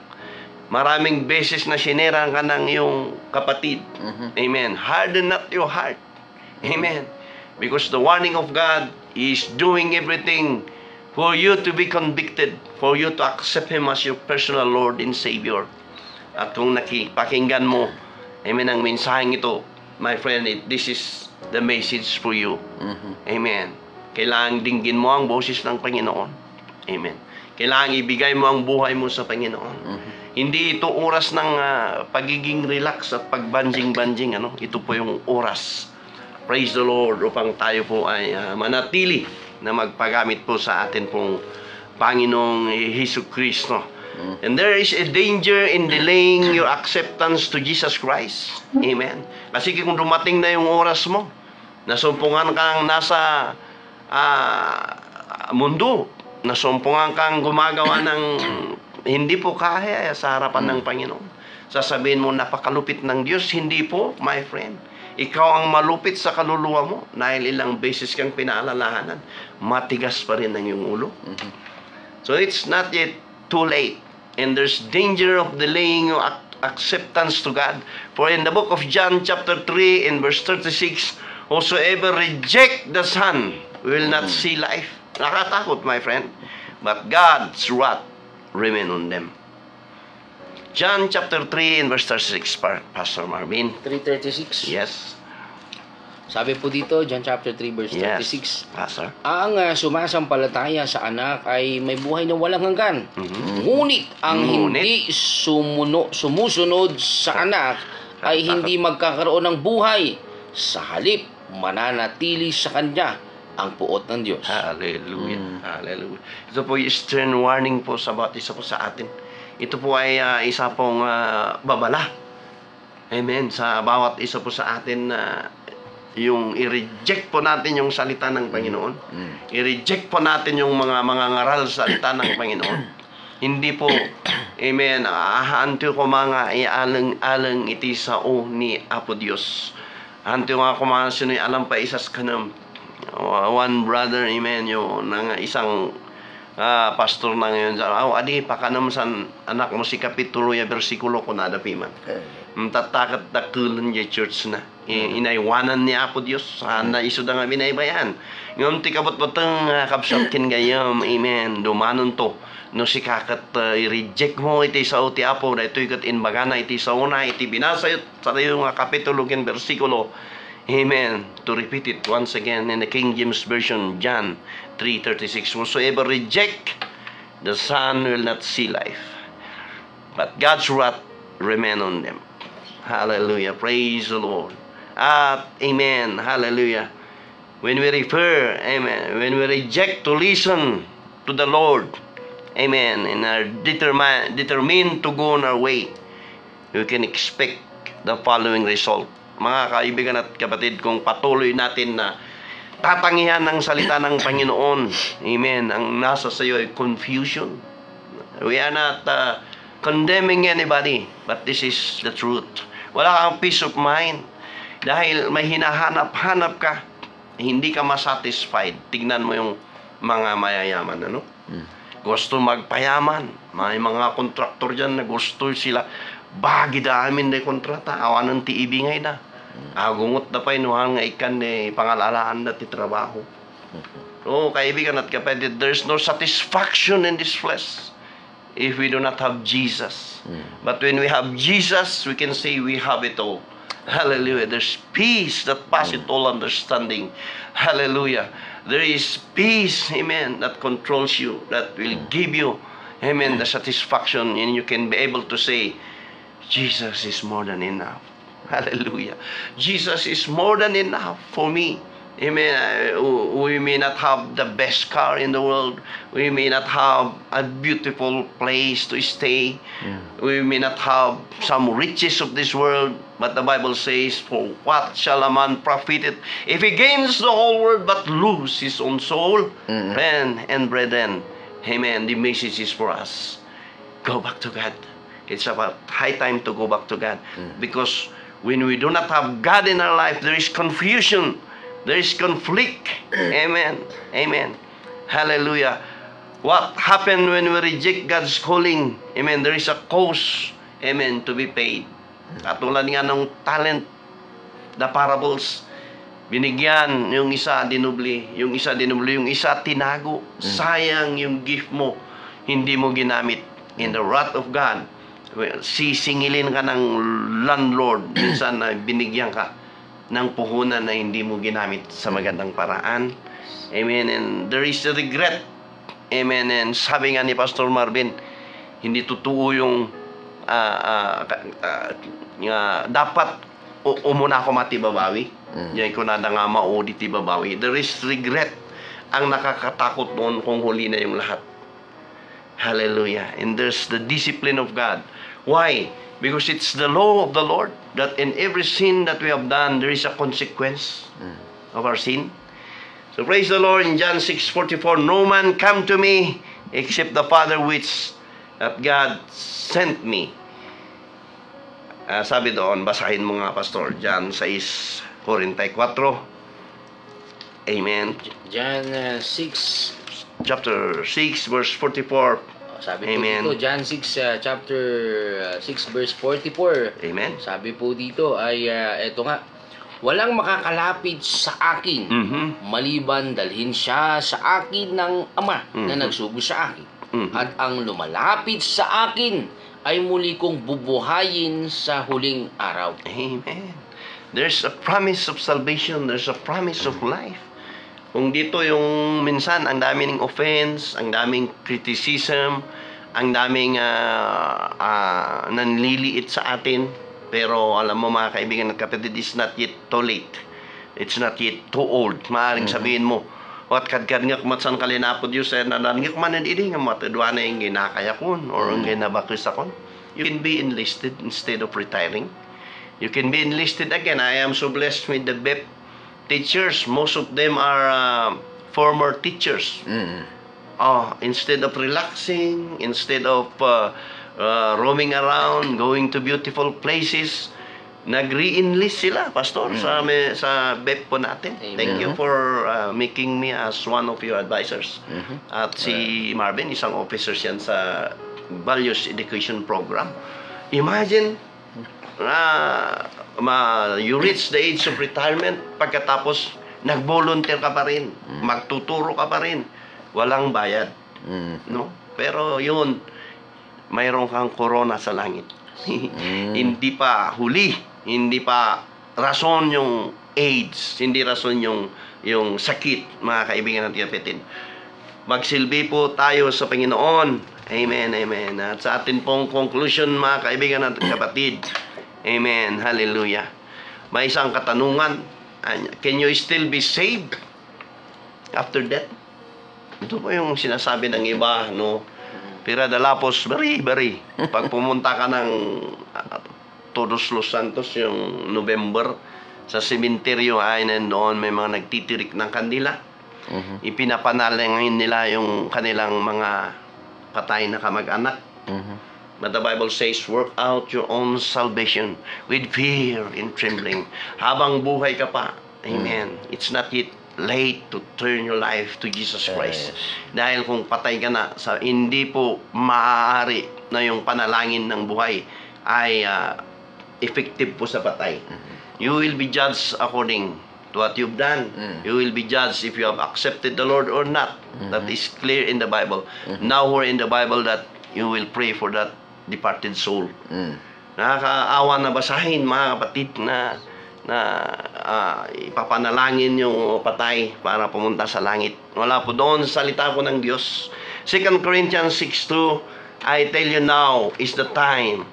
Maraming beses na sinerang ka ng iyong kapatid. Amen. Harden not your heart. Amen. Because the warning of God is doing everything for you to be convicted, for you to accept Him as your personal Lord and Savior. At kung nakipakinggan mo, amen, ang mensaheng ito, my friend, this is the message for you. Amen. Kailangan dinggin mo ang boses ng Panginoon. Amen. Kailangan ibigay mo ang buhay mo sa Panginoon. Hindi ito oras ng pagiging relax at pagbanjing-banjing. Ito po yung oras. Praise the Lord, upang tayo po ay manatili na magpagamit po sa atin pong Panginoong Hesus Kristo. And there is a danger in delaying your acceptance to Jesus Christ. Amen. Kasi kung dumating na yung oras mo, nasumpungan kang nasa mundo, nasumpungan kang gumagawa ng hindi po kaya sa harapan ng Panginoon. Sasabihin mo, napakalupit ng Diyos. Hindi po, my friend. Ikaw ang malupit sa kaluluwa mo dahil ilang beses kang pinaalalahanan. Matigas pa rin ang iyong ulo. So it's not yet too late. And there's danger of delaying your acceptance to God. For in the book of John chapter 3 and verse 36, whosoever reject the Son will not see life. Nakatakot, my friend. But God's wrath remain on them. John chapter 3 and verse 36, Pastor Marvin. 3:36. Yes. Sabi po dito, John chapter 3 verse 36. Yes, Pastor. Ang sumasampalataya sa anak ay may buhay na walang hanggan. Ngunit ang hindi sumusunod sa anak ay hindi magkakaroon ng buhay. Sa halip, mananatili sa kanya ang puot ng Diyos. Hallelujah. Hallelujah. Ito po yung stern warning po sa bawat isa po sa atin. Ito po ay isa pong babala. Amen. Sa bawat isa po sa atin yung i-reject po natin yung salita ng Panginoon. I-reject po natin yung mga ngaral sa salita ng Panginoon. Hindi po, amen, ahanto ko mga ialang-alang iti sao ni Apo Dios. Hanto nga ko mga sinoy alam pa isas kanam. One brother, amen, yung isang pastor na ngayon, adi pa ka naman sa anak mo si kapitulo ya versikulo ko nadapi man. Tatakat dakulan ya church na. Inaiwanan ni Apo Dios. Na iso da nga binaybayan. Ngam ti kabot-boteng kapsatkin gayam, amen, dumanon to. No si kakat i-reject mo iti sao ti Apo, da ito ikat inbagana iti sao na, iti binasayot sa yung kapitulo ken versikulo. Amen. To repeat it once again in the King James Version, John 3:36. Whosoever reject the Son will not see life, but God's wrath remain on them. Hallelujah. Praise the Lord. Amen. Hallelujah. When we refer, amen, when we reject to listen to the Lord, amen, and are determined to go on our way, we can expect the following result. Mga kaibigan at kapatid, kung patuloy natin na tatangihan ng salita ng Panginoon, amen, ang nasa sa iyo ay confusion. We are not condemning anybody, but this is the truth. Wala kang peace of mind. Dahil may hinahanap-hanap ka, hindi ka masatisfied. Tignan mo yung mga mayayaman, ano? Gusto magpayaman. May mga kontraktor dyan na gusto sila. Bagi damin na kontrata. Awan ng tiibingay na. Agungot na pa inuhan nga ikan pangalalaan na ti trabaho. So, kaibigan at kapatid, there's no satisfaction in this flesh if we do not have Jesus. But when we have Jesus, we can say we have it all. Hallelujah. There's peace that passes all understanding. Hallelujah. There is peace, amen, that controls you, that will give you, amen, the satisfaction, and you can be able to say, Jesus is more than enough. Hallelujah. Jesus is more than enough for me. Amen. We may not have the best car in the world. We may not have a beautiful place to stay. We may not have some riches of this world. But the Bible says, for what shall a man profit it if he gains the whole world but lose his own soul? Friend and brethren, amen, the message is for us. Go back to God. It's about high time to go back to God. Because when we do not have God in our life, there is confusion. There is conflict. Amen. Amen. Hallelujah. What happened when we reject God's calling? Amen. There is a cost. Amen. To be paid. Katulad nga ng talent, the parables, binigyan, yung isa dinubli, yung isa tinago. Sayang yung gift mo, hindi mo ginamit. In the wrath of God, sisingilin ka ng landlord, minsan na binigyan ka ng puhunan na hindi mo ginamit sa magandang paraan. Amen. And there is a regret. Amen. And sabi nga ni Pastor Marvin, hindi totoo yung dapat umuna ako matibabawi. Diyan ko na nga maudi tibabawi. There is regret. Ang nakakatakot noon kung huli na yung lahat. Hallelujah. And there's the discipline of God. Why? Because it's the law of the Lord that in every sin that we have done, there is a consequence of our sin. So praise the Lord. In John 6:44, no man come to me except the Father which that God sent me. Sabi doon, basahin mo nga, Pastor, John 6:44. Amen. John 6. Chapter 6, verse 44. Sabi Amen. po dito, John 6, chapter 6, verse 44. Amen. Sabi po dito ay, eto nga, walang makakalapit sa akin, maliban dalhin siya sa akin ng Ama na nagsugo sa akin. At ang lumalapit sa akin ay muli kong bubuhayin sa huling araw. Amen. There's a promise of salvation. There's a promise of life. Kung dito yung minsan, ang daming offense, ang daming criticism, ang daming nanliliit sa atin. Pero alam mo mga kaibigan at kapatid, it's not yet too late. It's not yet too old. Maaring sabihin mo, what kadkad nga kumatsan kalinapod yun sa nanangik man and ini nga matadwa na yung ginakayakon or yung ginabakis akon. You can be enlisted instead of retiring. You can be enlisted again. I am so blessed with the BEP teachers. Most of them are former teachers. Instead of relaxing, instead of roaming around, going to beautiful places, nag-re-enlist sila, Pastor, sa BEP po natin. Amen. Thank you for making me as one of your advisors. At si Marvin, isang officer yan sa Values Education Program. Imagine, you reach the age of retirement, pagkatapos nag-volunteer ka pa rin, magtuturo ka pa rin, walang bayad. No? Pero yun, mayroon kang corona sa langit. Hindi pa huli, hindi pa rason yung AIDS, hindi rason yung sakit, mga kaibigan at kapatid. Magsilbi po tayo sa Panginoon. Amen, amen. At sa atin pong conclusion, mga kaibigan at kapatid, amen, hallelujah. May isang katanungan, can you still be saved after death? Ito po yung sinasabi ng iba, no? Pira dalapos, bari. Pag pumunta ka ng Todos Los Santos yung November, sa sementeryo ay nandoon may mga nagtitirik ng kandila. Ipinapanalangin nila yung kanilang mga patay na kamag-anak. But the Bible says, work out your own salvation with fear and trembling. Habang buhay ka pa, amen, it's not yet late to turn your life to Jesus Christ. Dahil kung patay ka na, hindi po maaari na yung panalangin ng buhay ay effective po sa patay. You will be judged according to what you've done. You will be judged if you have accepted the Lord or not. That is clear in the Bible. Nowhere in the Bible that you will pray for that departed soul. Nakakaawa na basahin, mga kapatid, na ipapanalangin yung patay para pumunta sa langit. Wala po doon sa salita po ng Diyos. 2 Corinthians 6:2, I tell you, now is the time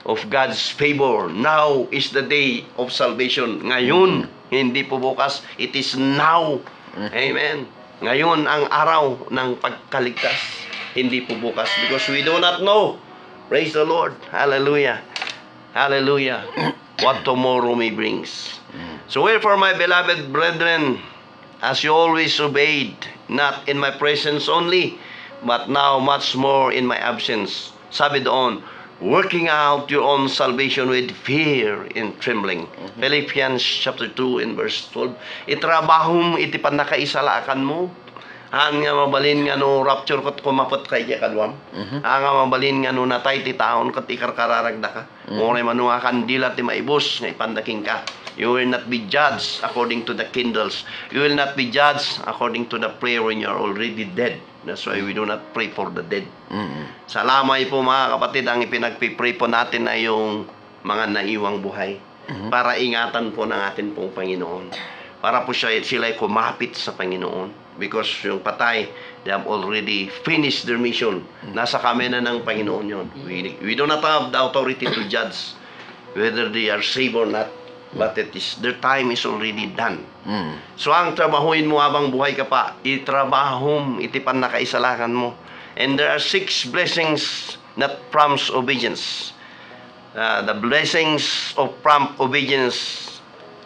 of God's favor. Now is the day of salvation. Ngayon, hindi po bukas. It is now. Amen. Ngayon ang araw ng pagkaligtas. Hindi po bukas. Because we do not know. Praise the Lord. Hallelujah. Hallelujah. What tomorrow may brings. So wherefore, my beloved brethren, as you always obeyed, not in my presence only, but now much more in my absence. Sabi doon, working out your own salvation with fear and trembling. Philippians chapter 2 and verse 12. Itrabahom iti panakaisalakan mo. Ang nga mabalin nga no rapture kot kumapot kay ja kadwam. Ang nga mabalin nga no natay ti taon ket ikarkararagda ka. Oray manu nga kandila ti maibos nga ipandaking ka. You will not be judged according to the candles. You will not be judged according to the prayer when you are already dead. That's why we do not pray for the dead. Sa lamay po, mga kapatid, ang ipinagpipray po natin ay yung mga naiwang buhay. Para ingatan po ng atin pong Panginoon. Para po sila ay kumapit sa Panginoon. Because yung patay, they have already finished their mission. Nasa kami na ng Panginoon yun. We do not have the authority to judge whether they are saved or not. But their time is already done. So ang trabahuin mo habang buhay ka pa, itrabahom, itipan na kaisalakan mo. And there are 6 blessings that prompts obedience. The blessings of prompt obedience.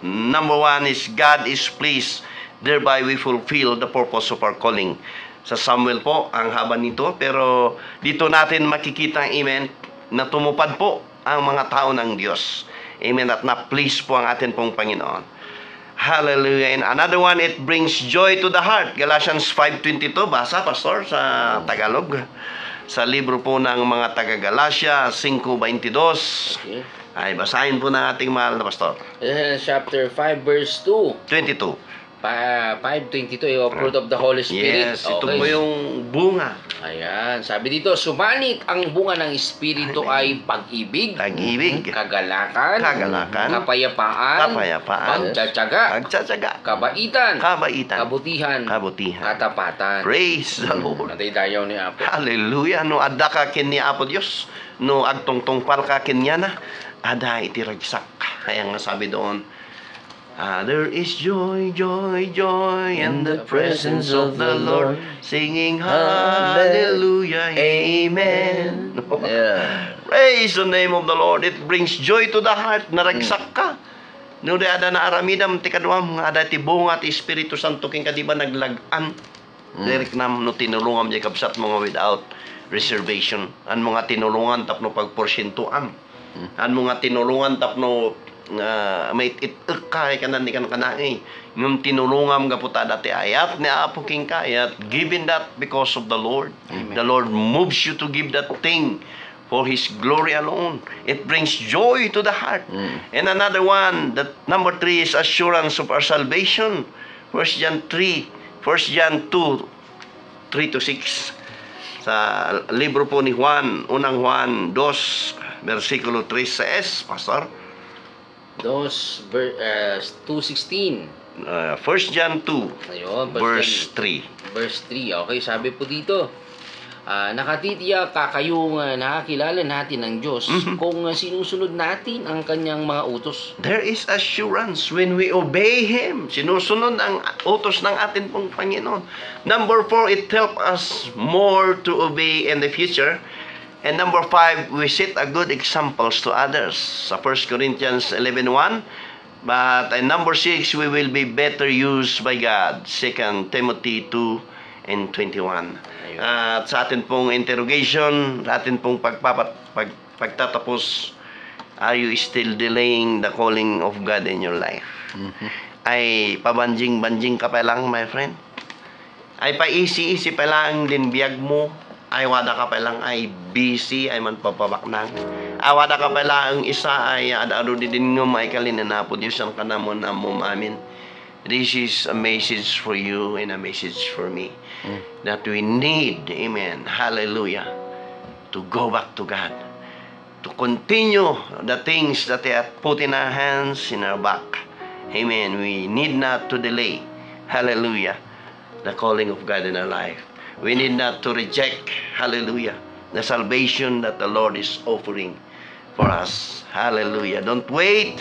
Number 1 is God is pleased. Thereby we fulfill the purpose of our calling. Sa Samuel po, ang haba nito. Pero dito natin makikita, amen, na tumupad po ang mga tao ng Diyos. Amen. At na-please po ang atin pong Panginoon. Hallelujah. And another one, it brings joy to the heart. Galatians 5:22. Basa, Pastor, sa Tagalog. Sa libro po ng mga taga-Galacia, 5:22. Okay. Ay, basahin po ng ating mahal na Pastor. Chapter 5 verse 2. 22. 5:22, yung fruit of the Holy Spirit. Yes, ito po yung bunga. Ayan, sabi dito, sumanit ang bunga ng Espiritu ay pag-ibig, kagalakan, kapayapaan, pagtsatsaga, kabaitan, kabutihan, katapatan. Praise the Lord. Natay dayaw ni Apo. Hallelujah. No adda ka kin ni Apo Dios, no agtungtungpal ka kin niya na, ada itiragsak. Kaya nga sabi doon, there is joy, joy, joy in the presence of the Lord, singing hallelujah, amen. Praise the name of the Lord. It brings joy to the heart. Naragsak ka. No, ada na aramidam ti kadwam, ada ti bunga ti Espiritu Santo king kadiba naglagan. Derek nam no tinulungan di kapsat mga without reservation. An mga tinulungan tapno pagporsyentuan. An mga tinulungan tapno may itkay kanan ni kanay ngum tinulungam gaputa dati ayat ni Apo king kayat given that because of the Lord. Amen. The Lord moves you to give that thing for His glory alone. It brings joy to the heart. And another one, that number 3 is assurance of our salvation. 1 John 2, 3-6. Sa libro po ni Juan, unang Juan 2 versikulo 3 says, Pastor, 2:16. 1 John 2, Ayun, verse 3. Verse 3. Okay, sabi po dito, nakatitiyak kayong nakakilala natin ng Diyos kung sinusunod natin ang kanyang mga utos. There is assurance when we obey Him. Sinusunod ang utos ng atin pong Panginoon. Number 4, it helps us more to obey in the future. And number 5, we set a good examples to others. Sa 1 Corinthians 11:1. But in number 6, we will be better used by God. 2 Timothy 2 and 21. Ayun. At sa atin pong interrogation, sa atin pong pagtatapos, are you still delaying the calling of God in your life? Ay pabanjing-banjing ka pa lang, my friend? Ay paisi-isi pa lang din biyag mo? Ay wada ka pa lang ay busy, ay man papabaknang. Ay wada ka pa lang isa ay adaro din nga may kalinanapo Diyos ang kanamon amom amin. This is a message for you and a message for me. That we need, amen, hallelujah, to go back to God. To continue the things that He hath put in our hands, in our back. Amen. We need not to delay, hallelujah, the calling of God in our life. We need not to reject, hallelujah, the salvation that the Lord is offering for us. Hallelujah. Don't wait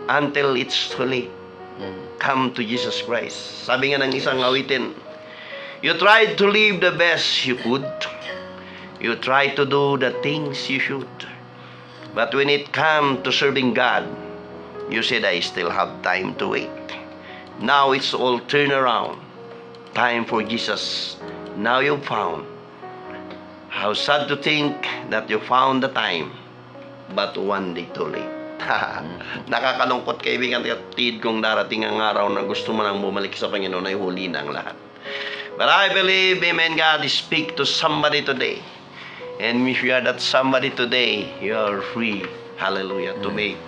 until it's too late. Come to Jesus Christ. Sabi nga ng isang awitin, you tried to live the best you could. You tried to do the things you should. But when it come to serving God, you said, I still have time to wait. Now it's all turn around. Time for Jesus. Now you've found. How sad to think that you found the time, but one day too late. Nakakalungkot kaibigan, tid kung darating ang araw na gusto mo nang bumalik sa Panginoon ay huli na ang lahat. But I believe, amen, God is speak to somebody today. And if you are that somebody today, you are free, hallelujah, to make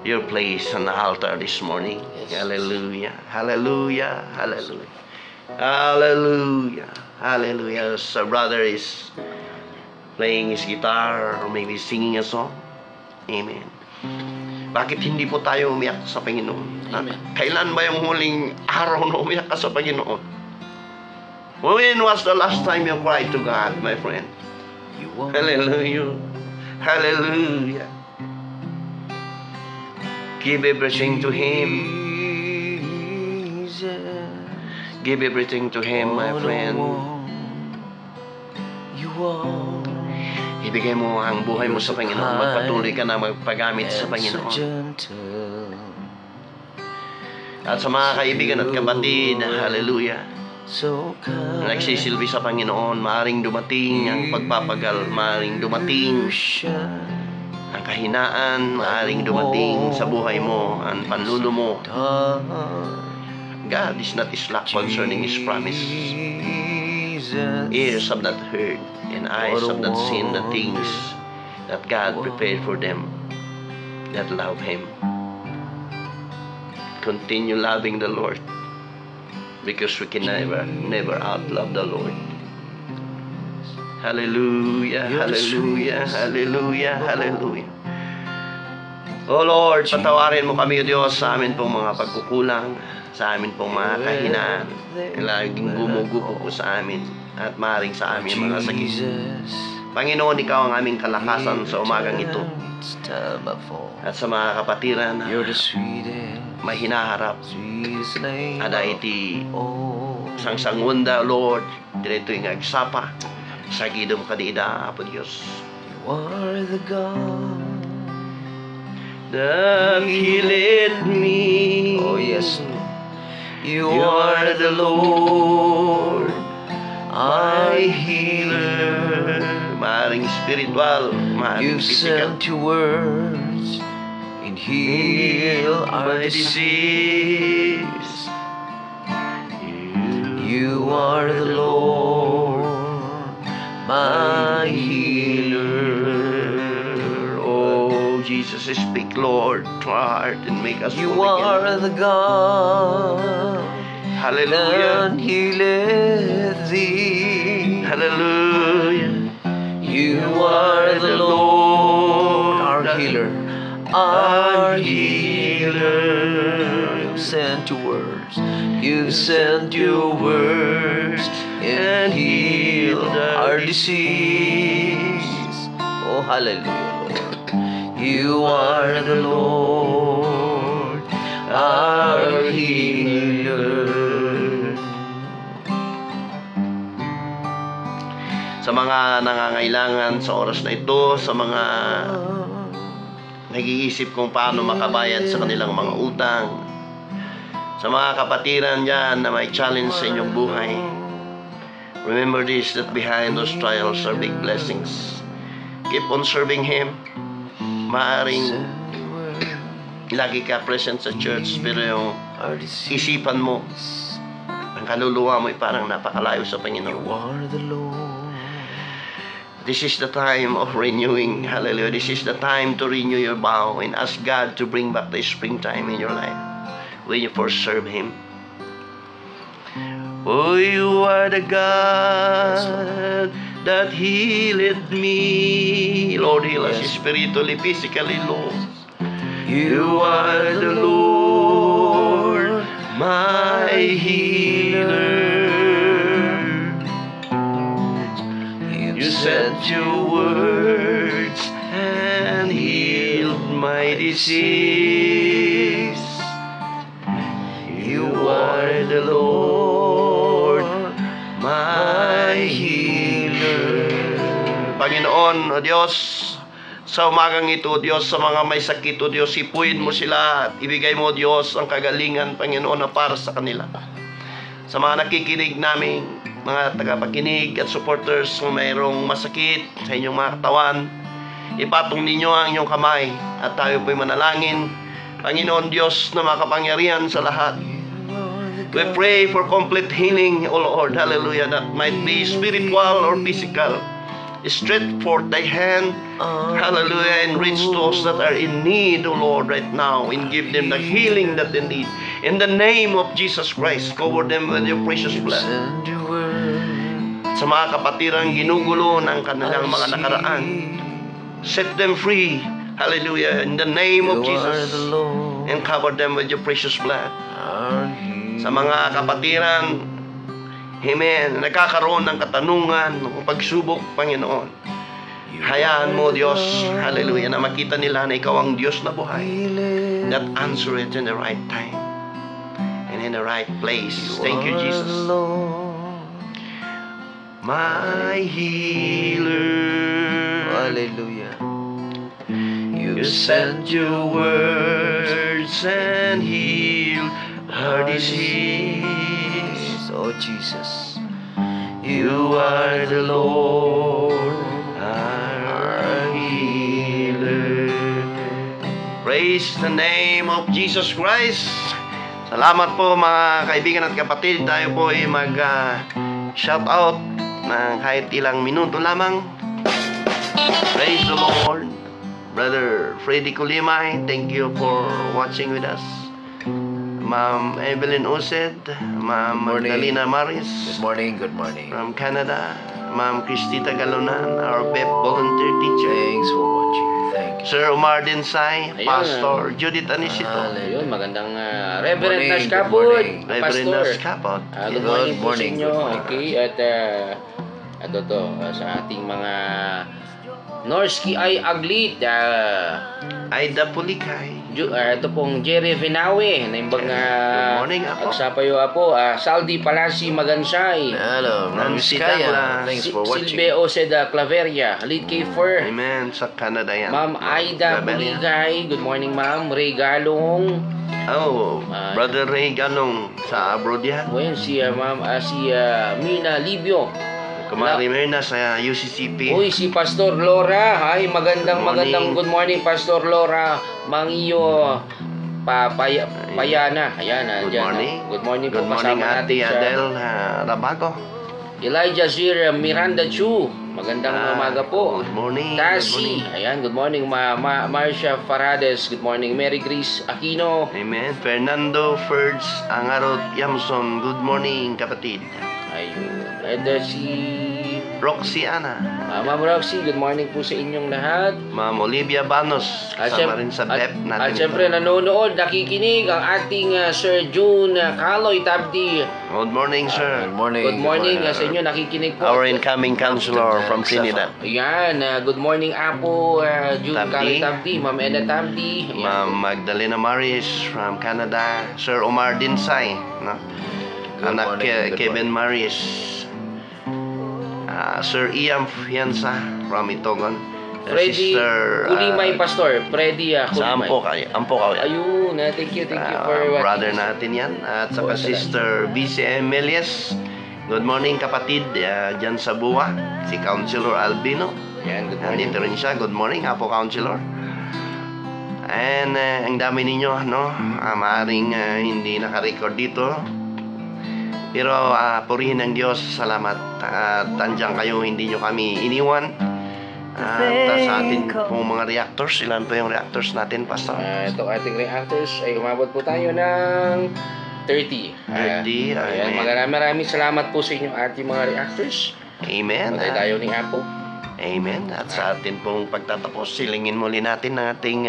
your place on the altar this morning. Hallelujah, hallelujah, hallelujah. Hallelujah. Hallelujah. As a brother is playing his guitar or maybe singing a song. Amen. Bakit hindi po tayo umiyak sa Panginoon? Amen. Kailan ba yung huling araw na umiyak ka sa Panginoon? When was the last time you cried to God, my friend? Hallelujah. Hallelujah. Give everything to Him. Give everything to Him, my friend. Ibigay mo ang buhay mo sa Panginoon. Magpatuloy ka na magpagamit sa Panginoon. At sa mga kaibigan at kapatid, hallelujah, nagsisilbi sa Panginoon, maaring dumating ang pagpapagal, maaring dumating ang kahinaan, maaring dumating sa buhay mo ang panlulo mo. God is not slack concerning His promise. Ears have not heard, and eyes have not seen the things that God prepared for them that love Him. Continue loving the Lord, because we can never outlove the Lord. Hallelujah, hallelujah, hallelujah, hallelujah. O Lord, patawarin mo kami, O Diyos, sa amin pong mga pagkukulang, sa amin pong mga kahinaan, laging gumugupo po sa amin, at maring sa amin mga sakit. Panginoon, Ikaw ang aming kalakasan sa umagang ito. At sa mga kapatiran na may hinaharap, ada iti sangsangunda, Lord, direto yung agsapa, sa gidom kadida, Apo Diyos. You are the God that healed me. Oh yes, You are the Lord, my healer. Maring spiritual, maring You physical. sent your words and heal our disease. You are the Lord, my healer. Oh, Jesus, speak, Lord, to our heart and make us You born again. are the God Hallelujah. that healeth thee. Hallelujah. You are the Lord, our healer, our healer. You sent your words, you sent your words and healed our disease. Oh, hallelujah, Lord. You are the Lord, our healer. Sa mga nangangailangan sa oras na ito, sa mga nag-iisip kung paano makabayad sa kanilang mga utang, sa mga kapatiran dyan na may challenge sa inyong buhay, Remember this, that behind those trials are big blessings. Keep on serving Him. Maaring lagi ka present sa church, pero yung isipan mo, ang kaluluwa mo ay parang napakalayo sa Panginoon. This is the time of renewing. Hallelujah. This is the time to renew your vow and ask God to bring back the springtime in your life when you first serve Him. Oh, you are the God that healed me. Lord, heal us spiritually, physically, Lord. You are the Lord, my healer. You sent your words and healed my disease. You are the Lord, my healer. Panginoon, O Diyos, sa umagang ito, Diyos, sa mga may sakit, O Diyos, ipuin mo sila at ibigay mo, Diyos, ang kagalingan, Panginoon, na para sa kanila. Sa mga nakikinig namin, mga tagapakinig at supporters kung mayroong masakit sa inyong mga katawan, ipatong ninyo ang inyong kamay at tayo po'y manalangin. Panginoon Diyos na makapangyarihan sa lahat, we pray for complete healing, O Lord, hallelujah, that might be spiritual or physical. Stretch forth thy hand, hallelujah, and reach those that are in need, O Lord, right now, and give them the healing that they need. In the name of Jesus Christ, cover them with your precious blood. Sa mga kapatirang ginugulo ng kanilang mga nakaraan, set them free, hallelujah, in the name of Jesus, and cover them with your precious blood. Sa mga kapatiran, amen, nagkakaroon ng katanungan, ng pagsubok, Panginoon, hayaan mo, Diyos, hallelujah, na makita nila na Ikaw ang Diyos na buhay, that answer it in the right time and in the right place. Thank you, Jesus. My healer, Hallelujah. you sent your words and healed our disease. Oh, Jesus. You are the Lord, our healer. Praise the name of Jesus Christ. Salamat po mga kaibigan at kapatid. Tayo po ay mag-shout out ng kahit ilang minuto lamang. Praise the Lord. Brother Freddy Kulimay, thank you for watching with us. Ma'am Evelyn Used, Ma'am Morning. Magdalena Maris Good morning, good morning. from Canada, Ma'am Cristita Galonan, our PEP volunteer teacher, Thanks for watching. Thank you. Sir Omar Dinsay, Ayun, Pastor Judith Anisito, Ayun, magandang Reverend Good Nash morning, Kaput, good morning. Reverend Pastor. Nas Capot. Good morning po sa inyo. good morning. Okay, at ito to, sa ating mga Norski ay Aglit, Aida Pulikay, ito pong Jerry Vinawe, na imbang Good morning, Apo. agsapayo Apo, Saldi Palasi Magansay, Hello, Nancy Namiskaya. Dangla. Thanks for watching. Silve Oseda Claveria, Lead Kiefer, Amen, sa Canada yan. Ma'am Aida Gabriel. Puligay, good morning ma'am, Ray Galong, Oh, Brother Ray Ganong sa abroad yan. well, si Mina Libio, Kumari Merna sa UCCP. uy, si Pastor Laura, hi, Good morning. good morning Pastor Laura, Mangiyo Payana, ayan, Good dyan, morning. good morning Good po, morning, kasama Ate natin Adele Rabago. Elijah Zir Miranda Chu, magandang umaga po. Good morning. Tasi, Good morning. ayan, good morning Marcia Farades, good morning Mary Grace Aquino, Amen. Fernando Ferds Angarot Yamson. Good morning, kapatid. ayun, and si Roxy Ana. Ma'am Roxy, good morning po sa inyong lahat. Ma'am Olivia Banos. Kasama rin sa BEP natin. At syempre nanonood, nakikinig ang ating Sir June Kaloy Tabdi. Good morning, sir. Good morning. Good morning sa inyo, nakikinig po. Our incoming counselor from Trinidad. Ayan, good morning Apo, June Tabdi. Kaloy Tabdi, Ma'am Eda Tabdi. Ayan. Ma'am Magdalena Maris from Canada. Sir Omar Dinsay. No? Good Anak morning, good Kevin Maris. Sir Ian Fianza from Itogon. Freddy Kulimay Pastor, Freddy Sa Kulimay. Ampo kayo. Ayun, thank you for watching. Brother natin yan. At saka Oh, Sister BCM Melies Good morning kapatid dyan sa Buwa, si Councilor Albino. Yan, good morning. Nandito rin siya. Good morning, Apo Councilor. And ang dami ninyo, no? Maaring hindi naka-record dito. Pero purihin ng Diyos, salamat. At andyan kayo, hindi nyo kami iniwan. At sa atin pong mga reactors, ilan pa yung reactors natin, Pastor? Ito ating reactors ay umabot po tayo ng 30. 30, Ayan, amen. maraming salamat po sa inyo ating mga reactors. Amen. Patay tayo ni Apo. Amen. At sa atin pong pagtatapos, silingin muli natin ang ating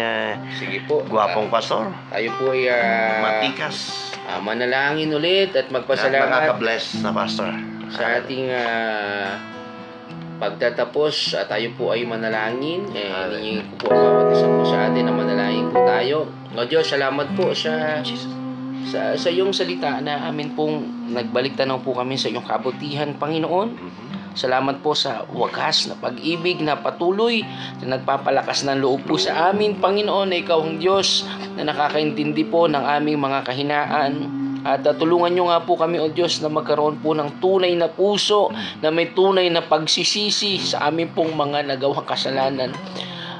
Sige po. gwapong pastor. Tayo po ay Matikas. manalangin ulit at At magpasalamat makaka-bless na pastor. sa ating pagtatapos. Tayo po ay manalangin. Hinihingi ko po ang bawat isa po sa atin na manalangin po tayo. O Diyos, salamat po sa iyong salita na amin pong nagbalik tanaw po kami sa iyong kabutihan, Panginoon. Salamat po sa wagas na pag-ibig na patuloy na nagpapalakas ng loob po sa amin, Panginoon, na ikaw ang Diyos na nakakaintindi po ng aming mga kahinaan. At tulungan nyo nga po kami, O Diyos, na magkaroon po ng tunay na puso, na may tunay na pagsisisi sa amin pong mga nagawang kasalanan.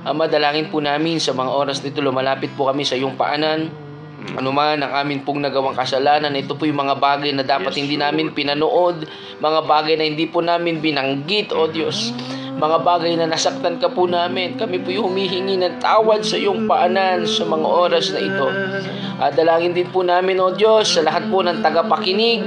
Madalangin po namin sa mga oras nito, lumalapit po kami sa iyong paanan. Ano man ang amin pong nagawang kasalanan, ito po yung mga bagay na dapat hindi namin pinanood, mga bagay na hindi po namin binanggit, O Diyos, mga bagay na nasaktan ka po namin. Kami po yung humihingi ng tawad sa iyong paanan sa mga oras na ito. At dalangin din po namin, O Diyos, sa lahat po ng tagapakinig,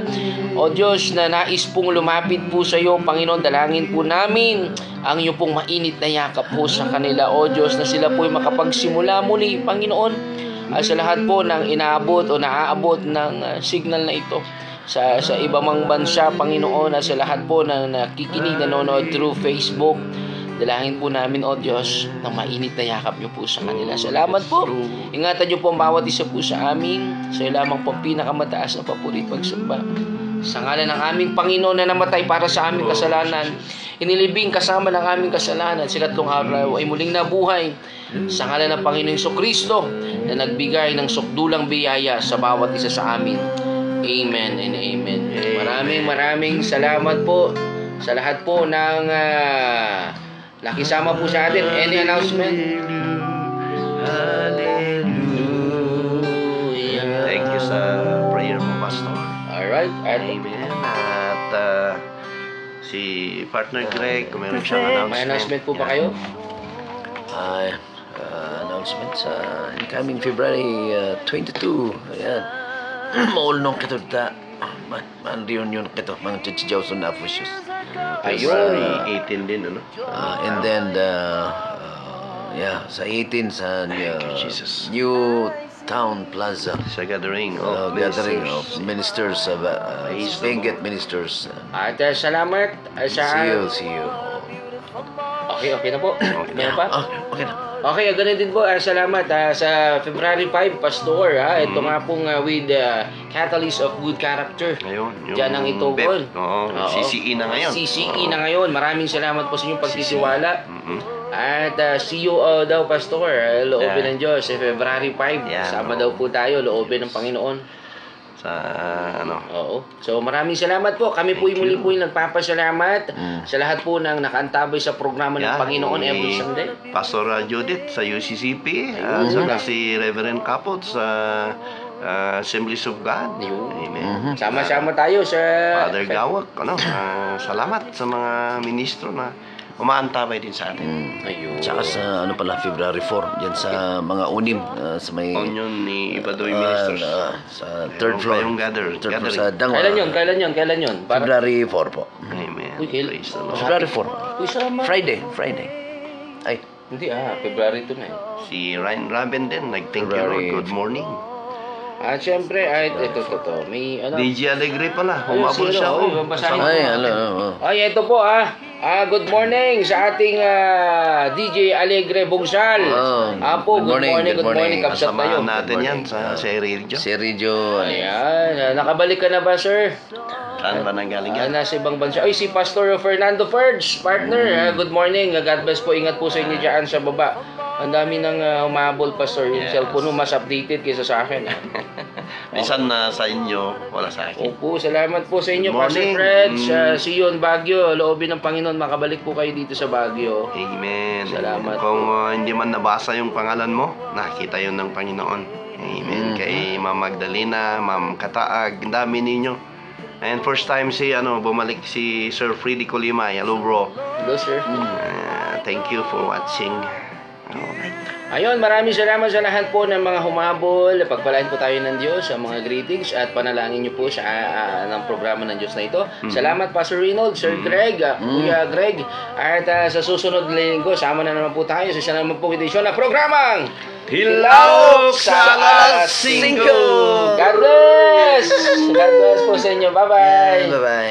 O Diyos, na nais pong lumapit po sa iyo, Panginoon, dalangin po namin ang iyong pong mainit na yakap po sa kanila, O Diyos, na sila po ay makapagsimula muli, Panginoon, sa lahat po ng inaabot o naaabot ng signal na ito sa iba mang bansa, Panginoon, at sa lahat po ng nakikinig, nanonood through Facebook. Dalangin po namin, O Diyos, na mainit na yakap niyo po sa kanila. Salamat po. Ingatan niyo po ang bawat isa po sa amin. Sa iyo lamang po pinakamataas na papuri pagsamba. Sa ngalan ng aming Panginoon na namatay para sa aming kasalanan, inilibing kasama ng aming kasalanan, sa ikatlong araw ay muling nabuhay. Sa ngalan ng Panginoong Jesucristo na nagbigay ng sukdulang biyaya sa bawat isa sa amin. Amen and amen. Maraming salamat po sa lahat po ng nakisama po sa atin. Any announcement? Hallelujah. Thank you sa prayer mo, Pastor. Alright. Amen. At si partner Greg, kung meron siyang announcement. May announcement po ba kayo? Announcements incoming February 22. Ayan. Maulnong kito ta. Man reunion kito mga chichijaw sa Nafushes. February 18 din, ano? And then sa 18 sa Jesus. New Town Plaza. Sa gathering Gathering of ministers of Benguet ministers. At salamat sa... See you. Okay na po. Meron pa? Okay na. Okay, ganun din po. Salamat sa February 5, Pastor. Ito nga pong with Catalyst of Good Character. Ngayon, yung Diyan ang itugon. Oo, CCE na ngayon. CCE na ngayon. Maraming salamat po sa inyong pagtitiwala. At see you daw, Pastor. Loobin ng Diyos. February 5. Sama daw po tayo. Loobin ng Panginoon. Sa Oo. So maraming salamat po. Kami po muli po yung nagpapasalamat sa lahat po ng nakaantabay sa programa ng Panginoon every Sunday. Pastor Judith sa UCCP, saka si Reverend Capot sa Assemblies of God. Amen. Sama-sama tayo sa Father Gawak, salamat sa mga ministro na umaantabay din sa atin. Ayun. Tsaka sa February 4 diyan sa mga unim sa may Union ni Ibadoy Ministers. Sa third floor. Yung gathering. Sa Dangwa. Kailan yun? February 4 po. Amen. Praise the Lord. February 4. Uy, salamat. Friday. Ay, Hindi February 2 na Si Ryan Raben din, nag-thank you Lord. Good morning. At syempre, ito. May DJ Alegre pala, humabol siya. Ito po good morning sa ating DJ Alegre Bungsal. Good morning. Kapsat na yun. Kasamahan natin yan sa Sergio. Ayan, nakabalik ka na ba, sir? Saan ba nanggaling yan? Nasa ibang bansa. Si Pastor Fernando Ferds, partner. Good morning. God bless po. Ingat po sa inyo dyan sa baba. Ang dami nang umabol, Pastor. Yung cellphone mo mas updated kaysa sa akin. Minsan na sa inyo, wala sa akin. Opo, salamat po sa inyo, Good Pastor morning. Fred. See you in Baguio. Loobin ng Panginoon, makabalik po kayo dito sa Baguio. Amen. Salamat. Kung hindi man nabasa yung pangalan mo, nakita yun ng Panginoon. Amen. Kay Ma'am Magdalena, Ma'am Kataag, ang dami ninyo. And first time bumalik si Sir Freddy Colimay. Hello, bro. Hello, sir. Thank you for watching. Alright. Ayun, maraming salamat sa lahat po ng mga humabol. Pagpalain po tayo ng Diyos sa mga greetings at panalangin niyo po sa ng programa ng Diyos na ito. Salamat, Pastor Reynold, Sir Greg, Kuya Greg. At sa susunod linggo, sama na naman po tayo sa isa naman po edisyon na programang Hilaw sa alas 5. God bless! God bless po sa inyo. Bye-bye! Bye-bye.